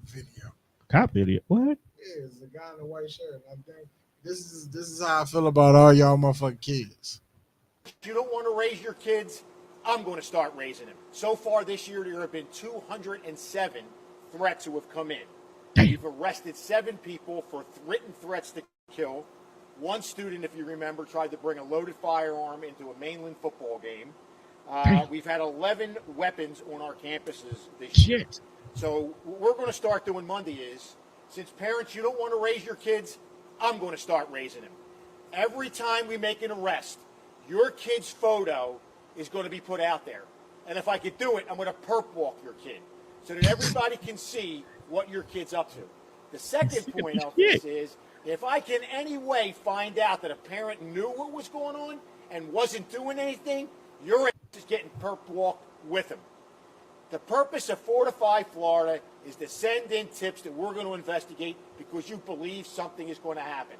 video. Cop video? What? Yeah, it's a guy in a white shirt. I think this is how I feel about all y'all motherfucking kids. If you don't want to raise your kids, I'm going to start raising them. So far this year, there have been 207 threats who have come in. We've arrested 7 people for written threats to kill. One student, if you remember, tried to bring a loaded firearm into a mainland football game. We've had 11 weapons on our campuses this year. So what we're going to start doing Monday is, since parents, you don't want to raise your kids, I'm going to start raising them. Every time we make an arrest, your kid's photo is going to be put out there. And if I could do it, I'm going to perp walk your kid so that everybody can see what your kid's up to. The second point of this is, if I can any way find out that a parent knew what was going on and wasn't doing anything, your ass is getting perp walked with them. The purpose of Fortify Florida is to send in tips that we're going to investigate because you believe something is going to happen.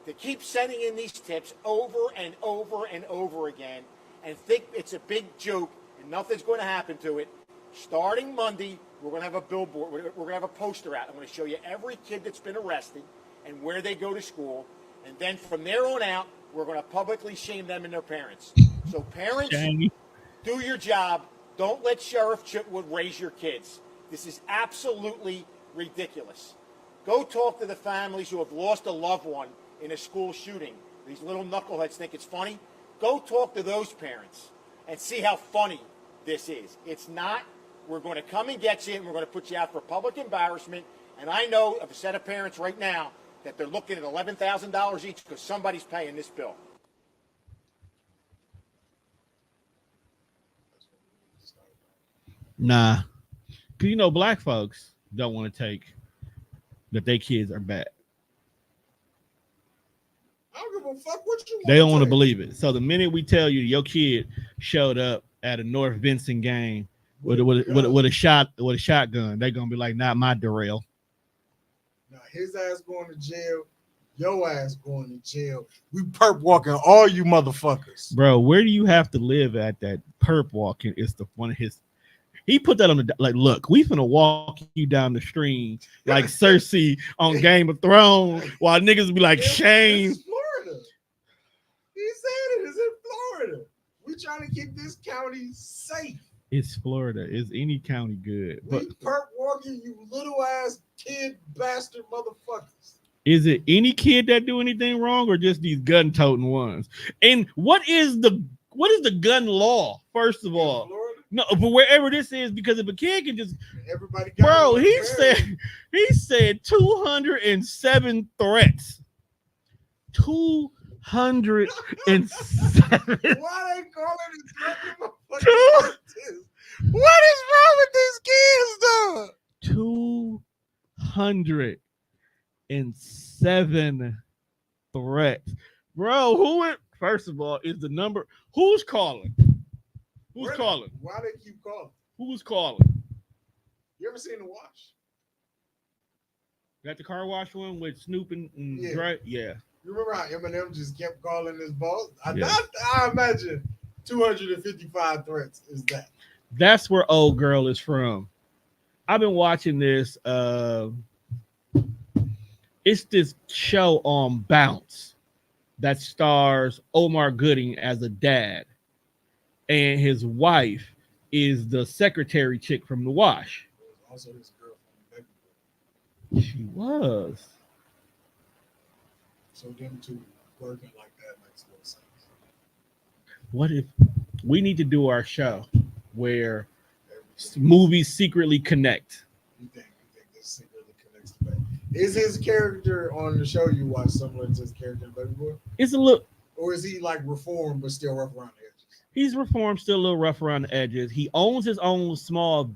To keep sending in these tips over and over and over again and think it's a big joke and nothing's going to happen to it. Starting Monday, we're going to have a billboard. We're going to have a poster out. I'm going to show you every kid that's been arrested and where they go to school. And then from there on out, we're going to publicly shame them and their parents. So parents, do your job. Don't let Sheriff Chitwood raise your kids. This is absolutely ridiculous. Go talk to the families who have lost a loved one in a school shooting. These little knuckleheads think it's funny. Go talk to those parents and see how funny this is. It's not. We're going to come and get you, and we're going to put you out for public embarrassment. And I know of a set of parents right now that they're looking at $11,000 each because somebody's paying this bill. Nah. Because, you know, black folks don't want to take that their kids are bad. I don't give a fuck what you want. They don't want to believe it. So the minute we tell you your kid showed up at a North Vincent game with a shotgun, they're gonna be like, not my Darrell. Now his ass going to jail, your ass going to jail. We perp walking all you motherfuckers. Bro, where do you have to live at that perp walking? Is the one of his. He put that on the like. Look, we finna walk you down the stream like Cersei on Game of Thrones, while niggas be like Shane. It's Florida. He said it is in Florida. We trying to keep this county safe. It's Florida. Is any county good? But We perp walking, you little ass kid bastard motherfuckers. is it any kid that do anything wrong, or just these gun toting ones? And what is the gun law? First of all, no, but wherever this is, because if a kid can just, everybody got bro, he said 207 threats. 207. Why they calling it threatening motherfuckers? What is wrong with these kids, dog? 207 threats, bro. First of all, is the number? Who's calling? Who's calling? Why they keep calling? Who's calling? You ever seen The Wash? Got the car wash one with Snoop and Yeah. Dre? Yeah. You remember how Eminem just kept calling his boss? I imagine 255 threats is that. That's where Old Girl is from. I've been watching this. It's this show on Bounce that stars Omar Gooding as a dad, and his wife is the secretary chick from The Wash. Also his girlfriend. She was. So them two working like that makes no sense. What if we need to do our show where movies secretly connect? You think this secretly connects to Baby? Is his character on the show you watch similar to his character in Baby Boy? It's a look. Or is he like reformed but still rough around the edges? He's reformed, still a little rough around the edges. He owns his own small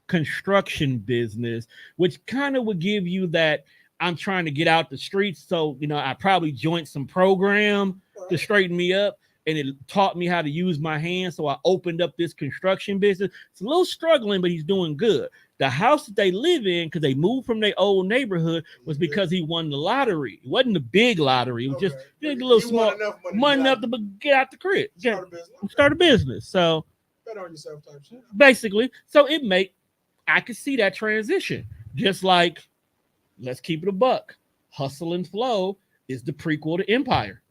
construction business, which kind of would give you that I'm trying to get out the streets. So, I probably joined some program to straighten me up, and it taught me how to use my hands. So I opened up this construction business. It's a little struggling, but he's doing good. The house that they live in, because they moved from their old neighborhood, was because he won the lottery. It wasn't a big lottery. It was just a little small money enough to get out the crib. Start a business. So Bet on yourself type shit. basically, so I could see that transition. Just like, let's keep it a buck. Hustle and Flow is the prequel to Empire.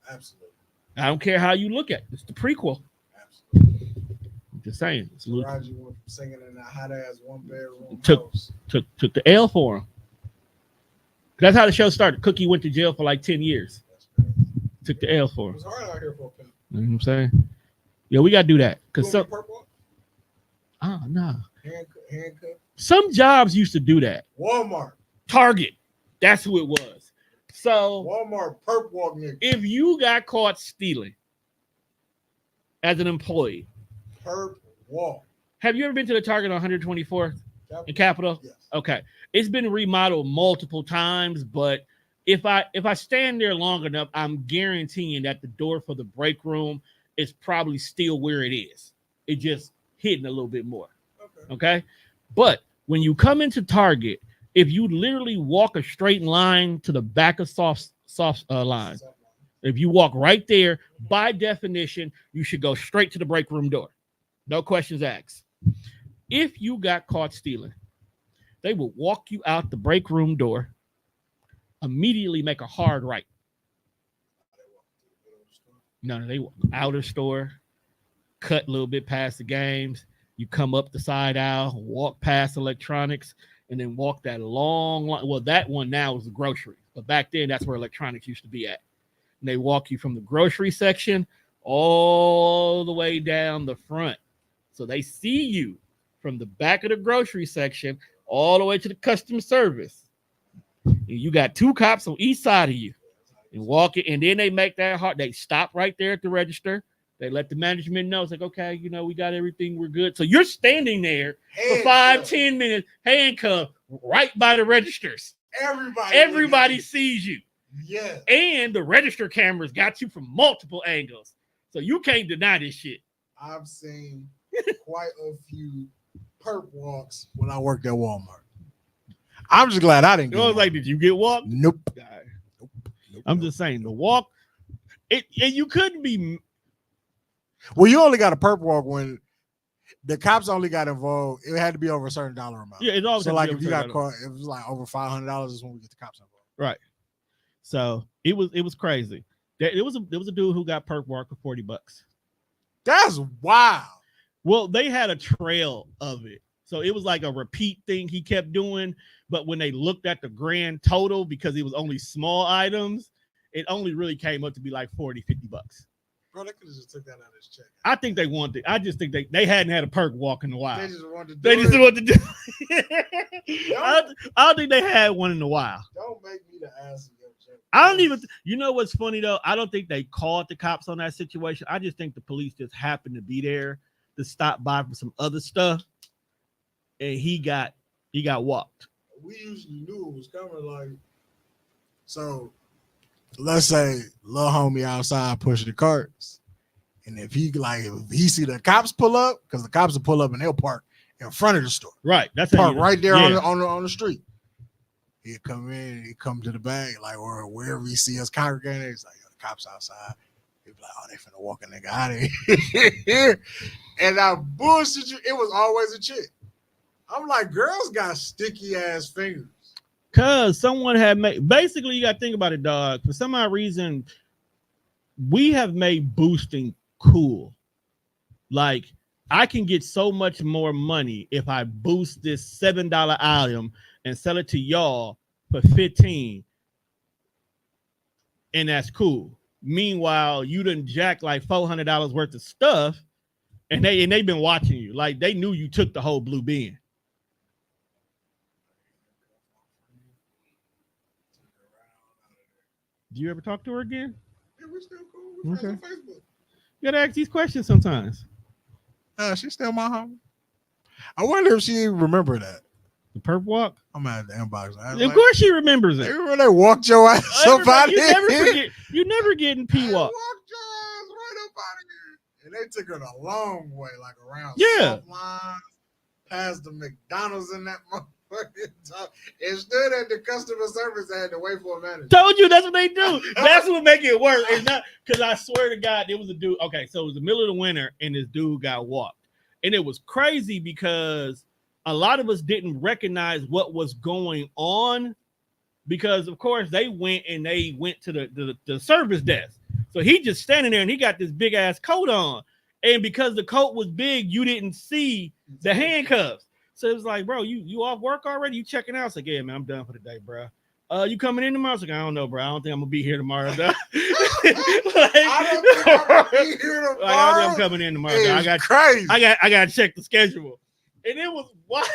Absolutely. I don't care how you look at it. It's the prequel. Absolutely. I'm just saying. It's Roger went from singing in a hot ass one bedroom house. Took the L for him. That's how the show started. Cookie went to jail for like 10 years. Took the L for him. It was hard out here for a pimp. You know what I'm saying? Yeah, we gotta do that. Cause some no. Handcuff. Some jobs used to do that. Walmart. Target. That's who it was. So Walmart perp walk nigga. If you got caught stealing as an employee, perp walk. Have you ever been to the Target on 124th in Capitol? Yes. Okay. It's been remodeled multiple times, but if I stand there long enough, I'm guaranteeing that the door for the break room is probably still where it is. It just hidden a little bit more. Okay. But when you come into Target, if you literally walk a straight line to the back of soft line, if you walk right there, by definition, you should go straight to the break room door. No questions asked. If you got caught stealing, they will walk you out the break room door, immediately make a hard right. No, they walk out of the store, cut a little bit past the games. You come up the side aisle, walk past electronics, and then walk that long line. Well, that one now is the grocery, but back then that's where electronics used to be at. And they walk you from the grocery section all the way down the front. So they see you from the back of the grocery section all the way to the customer service. And you got two cops on each side of you and walk it. And then they make that hard. They stop right there at the register. They let the management know. It's like, okay, we got everything. We're good. So you're standing there for 5-10 minutes, handcuffed right by the registers. Everybody sees you. Yeah. And the register cameras got you from multiple angles. So you can't deny this shit. I've seen quite a few perp walks when I worked at Walmart. I'm just glad I didn't. I was like, did you get walked? Nope. I'm just saying the walk. And you couldn't be. Well, you only got a perp walk when the cops only got involved. It had to be over a certain dollar amount. Yeah, it's always so like if you got caught, it was like over $500 is when we get the cops involved. Right. So it was crazy. There was a dude who got perp walk for $40. That's wild. Well, they had a trail of it. So it was like a repeat thing he kept doing. But when they looked at the grand total, because it was only small items, it only really came up to be like 40, 50 bucks. Bro, they could have just took that out of his check. I think they wanted. I just think they hadn't had a perk walk in a while. They just wanted to do They just it. wanted to do. I don't think they had one in a while. Don't make me the ass of your check. I don't even. You know what's funny though? I don't think they called the cops on that situation. I just think the police just happened to be there to stop by for some other stuff, and he got walked. We usually knew it was coming. Like, so let's say little homie outside pushing the carts, and if he see the cops pull up, because the cops will pull up and they'll park in front of the store. Right. That's park right there yeah. on the street. He'll come in, he come to the back, like, or wherever he see us congregating, he's like, yo, the cops outside. He'll be like, oh, they finna walk a nigga out of here. And I bullshit you, it was always a chick. I'm like, girls got sticky ass fingers. Cause someone had made, basically, you got to think about it, dog. For some odd reason, we have made boosting cool. Like, I can get so much more money if I boost this $7 item and sell it to y'all for $15, and that's cool. Meanwhile, you done jack like $400 worth of stuff, and they've been watching you. Like, they knew you took the whole blue bin. Do you ever talk to her again? Yeah, we're still cool. We're friends on Facebook. You gotta ask these questions sometimes. She's still my homie. I wonder if she remember that. The perp walk? I'm at the inbox. Of course she remembers it. Remember they walked your ass up out You never here? forget. You never get in P walk. Walked your ass right up out of here. And they took her the long way, like around Yeah. lines, past the McDonald's in that motherfucking time, and stood at the customer service and had to wait for a manager. Told you that's what they do. That's what make it work. It's not because I swear to God, there was a dude. Okay, so it was the middle of the winter, and this dude got walked, and it was crazy because a lot of us didn't recognize what was going on because, of course, they went to the service desk. So he just standing there, and he got this big ass coat on, and because the coat was big, you didn't see the handcuffs. So it was like, bro, you off work already? You checking out? It's like, yeah, man, I'm done for the day, bro. You coming in tomorrow? I was like, I don't know, bro. I don't think I'm gonna be here tomorrow. I don't think I'm gonna be here tomorrow. Like, I don't think I'm coming in tomorrow. Crazy. I got to check the schedule, and it was what?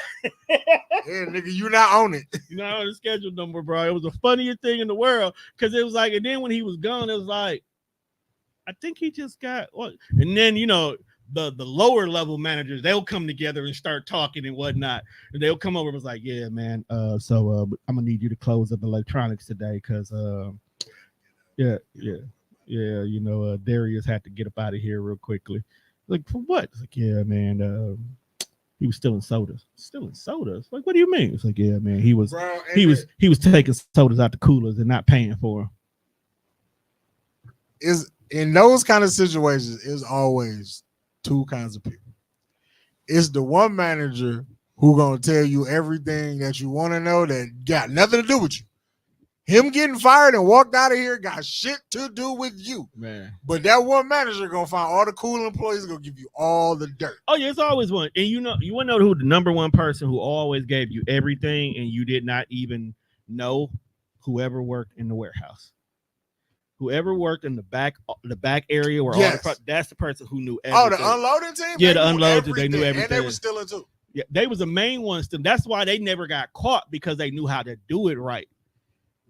Yeah, nigga, you not on it. You know, the schedule number, bro. It was the funniest thing in the world because it was like, and then when he was gone, it was like, I think he just got what? And then the lower level managers, they'll come together and start talking and whatnot. And they'll come over and was like, yeah, man. So I'm gonna need you to close up electronics today because Darius had to get up out of here real quickly. Like, for what? It's like, yeah, man. He was stealing sodas. Stealing sodas? Like, what do you mean? It's like, yeah, man. He was taking sodas out the coolers and not paying for them. Is in those kind of situations, is always two kinds of people. It's the one manager who gonna tell you everything that you want to know that got nothing to do with you. Him getting fired and walked out of here got shit to do with you, man. But that one manager gonna find all the cool employees, gonna give you all the dirt. Oh yeah, it's always one. And you want to know who the number one person who always gave you everything and you did not even know? Whoever worked in the warehouse. Whoever worked in the back area where that's the person who knew everything. Oh, the unloading team? Yeah, the unloading, they knew everything. And they were stealing too. Yeah, they was the main ones. That's why they never got caught, because they knew how to do it right.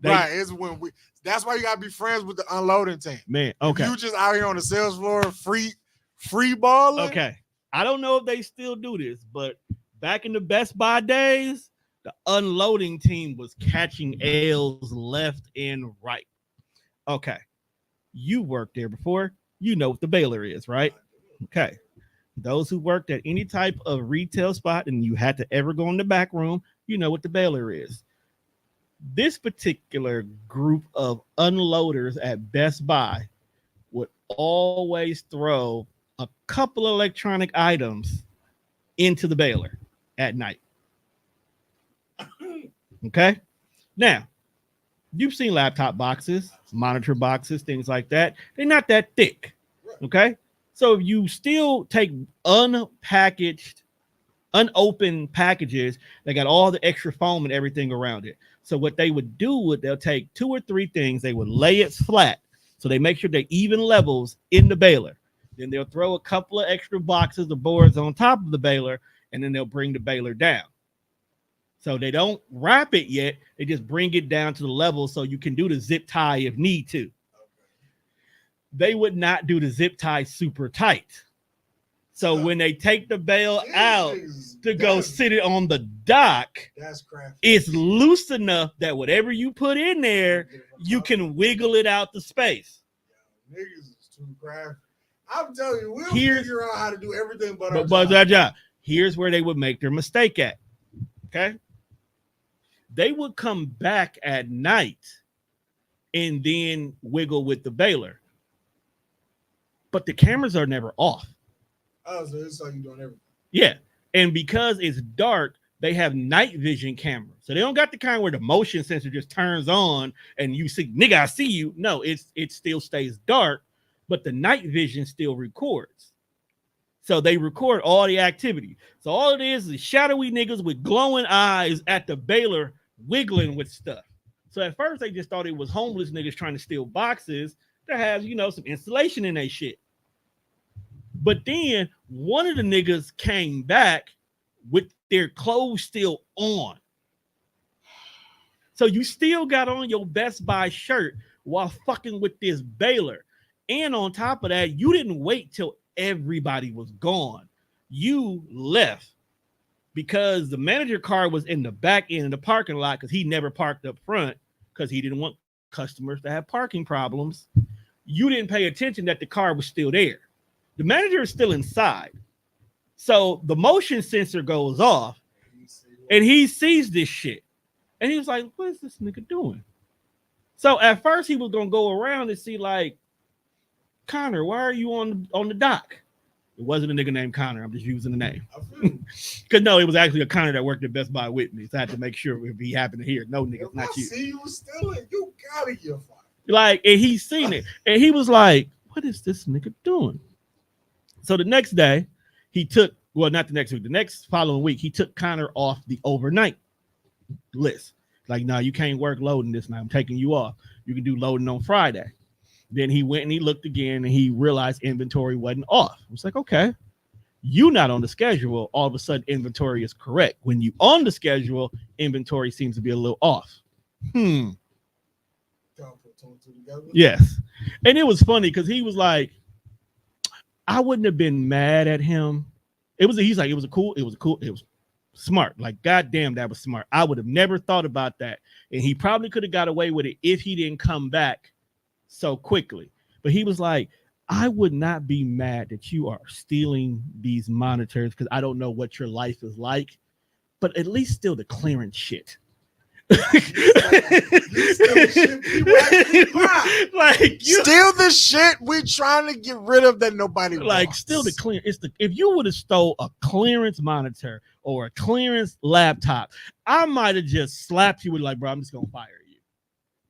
That's why you gotta be friends with the unloading team. Man, okay. If you just out here on the sales floor free balling. Okay. I don't know if they still do this, but back in the Best Buy days, the unloading team was catching L's left and right. Okay. You worked there before. You know what the baler is, right? Okay. Those who worked at any type of retail spot and you had to ever go in the back room, you know what the baler is. This particular group of unloaders at Best Buy would always throw a couple of electronic items into the baler at night. Okay. Now, you've seen laptop boxes, monitor boxes, things like that. They're not that thick. Okay. So if you still take unpackaged, unopened packages, they got all the extra foam and everything around it. So what they would do would they'll take 2 or 3 things, they would lay it flat. So they make sure they're even levels in the baler. Then they'll throw a couple of extra boxes of boards on top of the baler, and then they'll bring the baler down. So they don't wrap it yet. They just bring it down to the level so you can do the zip tie if need to. They would not do the zip tie super tight. So when they take the bale out to go sit it on the dock, it's loose enough that whatever you put in there, you can wiggle it out the space. Niggas is too crafty. I'm telling you, we'll figure out how to do everything but our job. Here's where they would make their mistake at. Okay? They would come back at night and then wiggle with the baler. But the cameras are never off. Oh, so it's like you doing everything. Yeah. And because it's dark, they have night vision cameras. So they don't got the kind where the motion sensor just turns on and you see, nigga, I see you. No, it still stays dark, but the night vision still records. So they record all the activity. So all it is shadowy niggas with glowing eyes at the baler wiggling with stuff. So at first they just thought it was homeless niggas trying to steal boxes that has, some insulation in their shit. But then one of the niggas came back with their clothes still on. So you still got on your Best Buy shirt while fucking with this baler. And on top of that, you didn't wait till everybody was gone. You left because the manager car was in the back end of the parking lot because he never parked up front because he didn't want customers to have parking problems. You didn't pay attention that the car was still there. The manager is still inside. So the motion sensor goes off and he sees this shit. And he was like, what is this nigga doing? So at first he was going to go around and see like, Connor, why are you on the dock? It wasn't a nigga named Connor. I'm just using the name. Because no, it was actually a Connor that worked at Best Buy with me. So I had to make sure if he happened to hear, no nigga, not you. See you stealing, you gotta get fired. Like, and he seen it. And he was like, what is this nigga doing? So the next day, not the next week, the next following week, he took Connor off the overnight list. Like, no, you can't work loading this night. I'm taking you off. You can do loading on Friday. Then he went and he looked again and he realized inventory wasn't off. It's like, okay, you not on the schedule. All of a sudden, inventory is correct. When you on the schedule, inventory seems to be a little off. Yes. And it was funny because he was like, I wouldn't have been mad at him. He's like, it was smart. Like, goddamn, that was smart. I would have never thought about that. And he probably could have got away with it if he didn't come back so quickly. But he was like, I would not be mad that you are stealing these monitors because I don't know what your life is like, but at least steal the clearance shit. Like, steal the shit we trying to get rid of that nobody like wants. Still the clear. If you would have stole a clearance monitor or a clearance laptop, I might have just slapped you with like, bro, I'm just gonna fire you.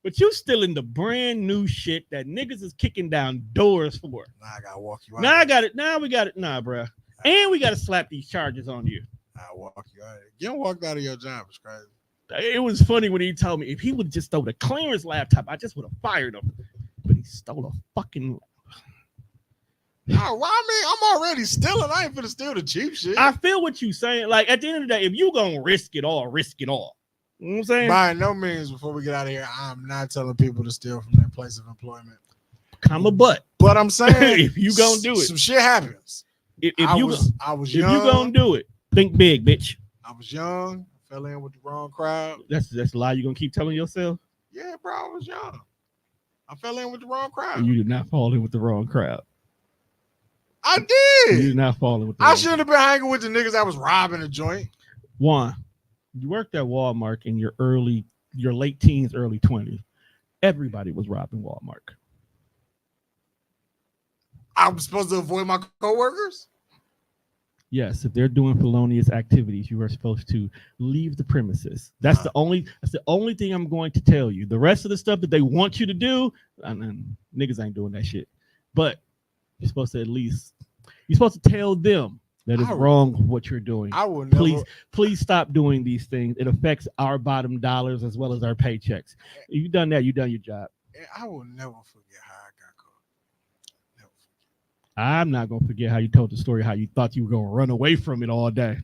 But you still in the brand new shit that niggas is kicking down doors for. Now I gotta walk you out. Now I got it. Now we got it. Nah, bro. And we gotta slap these charges on you. I walk you out. You don't walk out of your job. It's crazy. It was funny when he told me if he would have just stole the clearance laptop, I just would have fired him. But he stole a fucking. Oh, well, I mean, I'm already stealing. I ain't finna steal the cheap shit. I feel what you saying. Like at the end of the day, if you gonna risk it all, risk it all. You know what I'm saying? By no means, before we get out of here, I'm not telling people to steal from their place of employment. I'm a butt. But I'm saying if you gonna do it, some shit happens. I was young. If you gonna do it, think big, bitch. I was young. Fell in with the wrong crowd. That's a lie you're gonna keep telling yourself? Yeah, bro, I was young. I fell in with the wrong crowd. You did not fall in with the wrong crowd. I did. You did not fall in with the I shouldn't have been hanging with the niggas that was robbing a joint. One, you worked at Walmart in your late teens, early 20s. Everybody was robbing Walmart. I'm supposed to avoid my coworkers? Yes, if they're doing felonious activities, you are supposed to leave the premises. That's the only thing I'm going to tell you. The rest of the stuff that they want you to do, niggas ain't doing that shit. But You're supposed to tell them that it's wrong what you're doing. I will never. Please stop doing these things. It affects our bottom dollars as well as our paychecks. If you've done that, you've done your job. I will never forget how I got caught. Never forget. I'm not gonna forget how you told the story, how you thought you were gonna run away from it all day.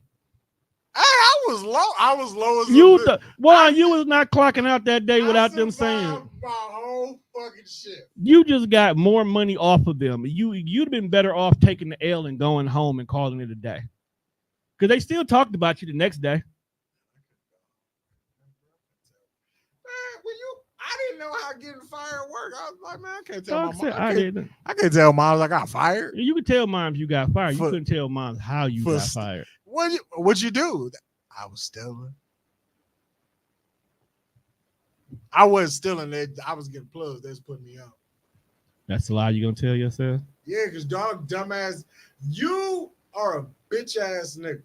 I was low. I was low as you was not clocking out that day without them saying my whole fucking shit. You just got more money off of them. You'd have been better off taking the L and going home and calling it a day. Because they still talked about you the next day. I didn't know how getting fired worked. I was like, man, I can't tell my mom. I can't tell moms I got fired. You could tell moms you got fired. You couldn't tell moms how you got fired. What'd you do? I was stealing. I wasn't stealing. I was getting plugs. They was putting me out. That's a lie you gonna tell yourself? Yeah, because dog, dumbass, you are a bitch ass nigga.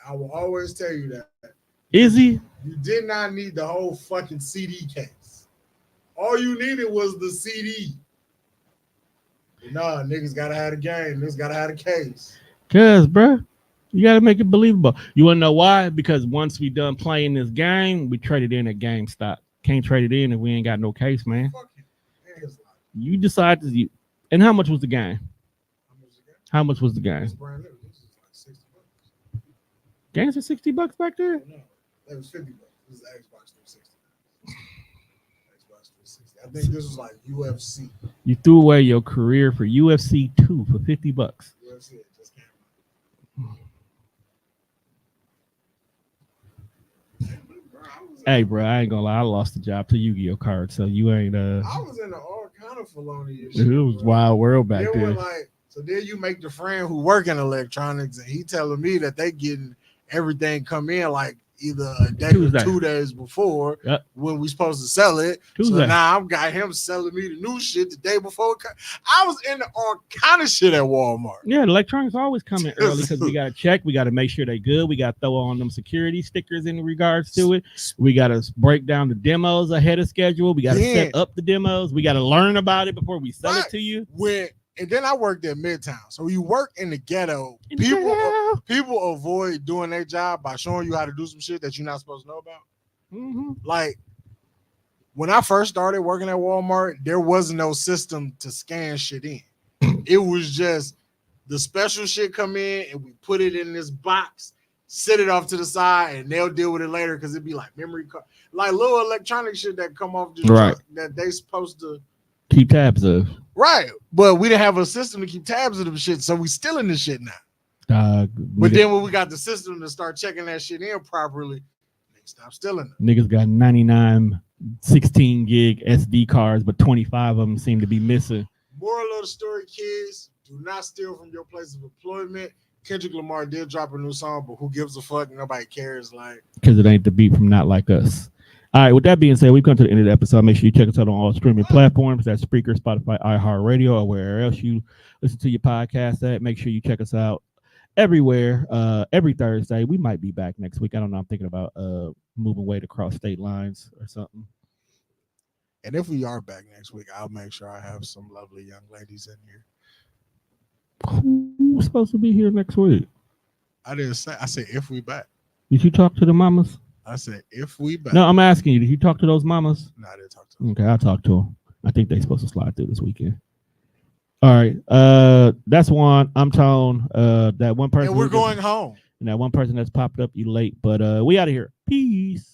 I will always tell you that. Is he? You did not need the whole fucking CD case. All you needed was the CD. Nah, niggas gotta have a game. Niggas gotta have a case. Cause, bro, you gotta make it believable. You wanna know why? Because once we done playing this game, we traded in at GameStop. Can't trade it in if we ain't got no case, man. You decide to you. And how much was the game? How much was the game? Brand new. This is like $60. Games are $60 back there? No, that was $50. This is Xbox 360. Xbox 360. I think this was like UFC. You threw away your career for UFC 2 for $50. UFC just came out. Hey, bro, I ain't gonna lie. I lost the job to Yu-Gi-Oh card, so you ain't. I was in the all kind of felony shit. It was wild world back there. Like, so then you make the friend who work in electronics, and he telling me that they getting everything come in like either a day or 2 days before when we supposed to sell it. Tuesday. So now I've got him selling me the new shit the day before. I was in all kind of shit at Walmart. Yeah, the electronics always come in early because we got to check. We got to make sure they good. We got to throw on them security stickers in regards to it. We got to break down the demos ahead of schedule. We got to set up the demos. We got to learn about it before we sell it to you. And then I worked at Midtown. So you work in the ghetto. People avoid doing their job by showing you how to do some shit that you're not supposed to know about. Mm-hmm. Like when I first started working at Walmart, there was no system to scan shit in. It was just the special shit come in and we put it in this box, set it off to the side, and they'll deal with it later because it'd be like memory card, like little electronic shit that come off the truck that they supposed to keep tabs of. Right, but we didn't have a system to keep tabs of the shit, so we stealing the shit now. But then when we got the system to start checking that shit in properly, they stop stealing it. Niggas got 99 16 gig SD cards, but 25 of them seem to be missing. Moral of the story, kids, do not steal from your place of employment. Kendrick Lamar did drop a new song, but who gives a fuck? Nobody cares. Like, because it ain't the beat from Not Like Us. All right, with that being said, we've come to the end of the episode. Make sure you check us out on all streaming platforms. That's Spreaker, Spotify, iHeartRadio, or wherever else you listen to your podcast at. Make sure you check us out everywhere, every Thursday. We might be back next week. I don't know. I'm thinking about moving weight across state lines or something. And if we are back next week, I'll make sure I have some lovely young ladies in here. Who's supposed to be here next week? I didn't say. I said if we back. Did you talk to the mamas? I said if we back. No, I'm asking you. Did you talk to those mamas? No, I didn't talk to them. Okay, I'll talk to them. I think they're supposed to slide through this weekend. All right. That's one. I'm Tone. That one person. And we're going home. And that one person that's popped up, you late. But we out of here. Peace.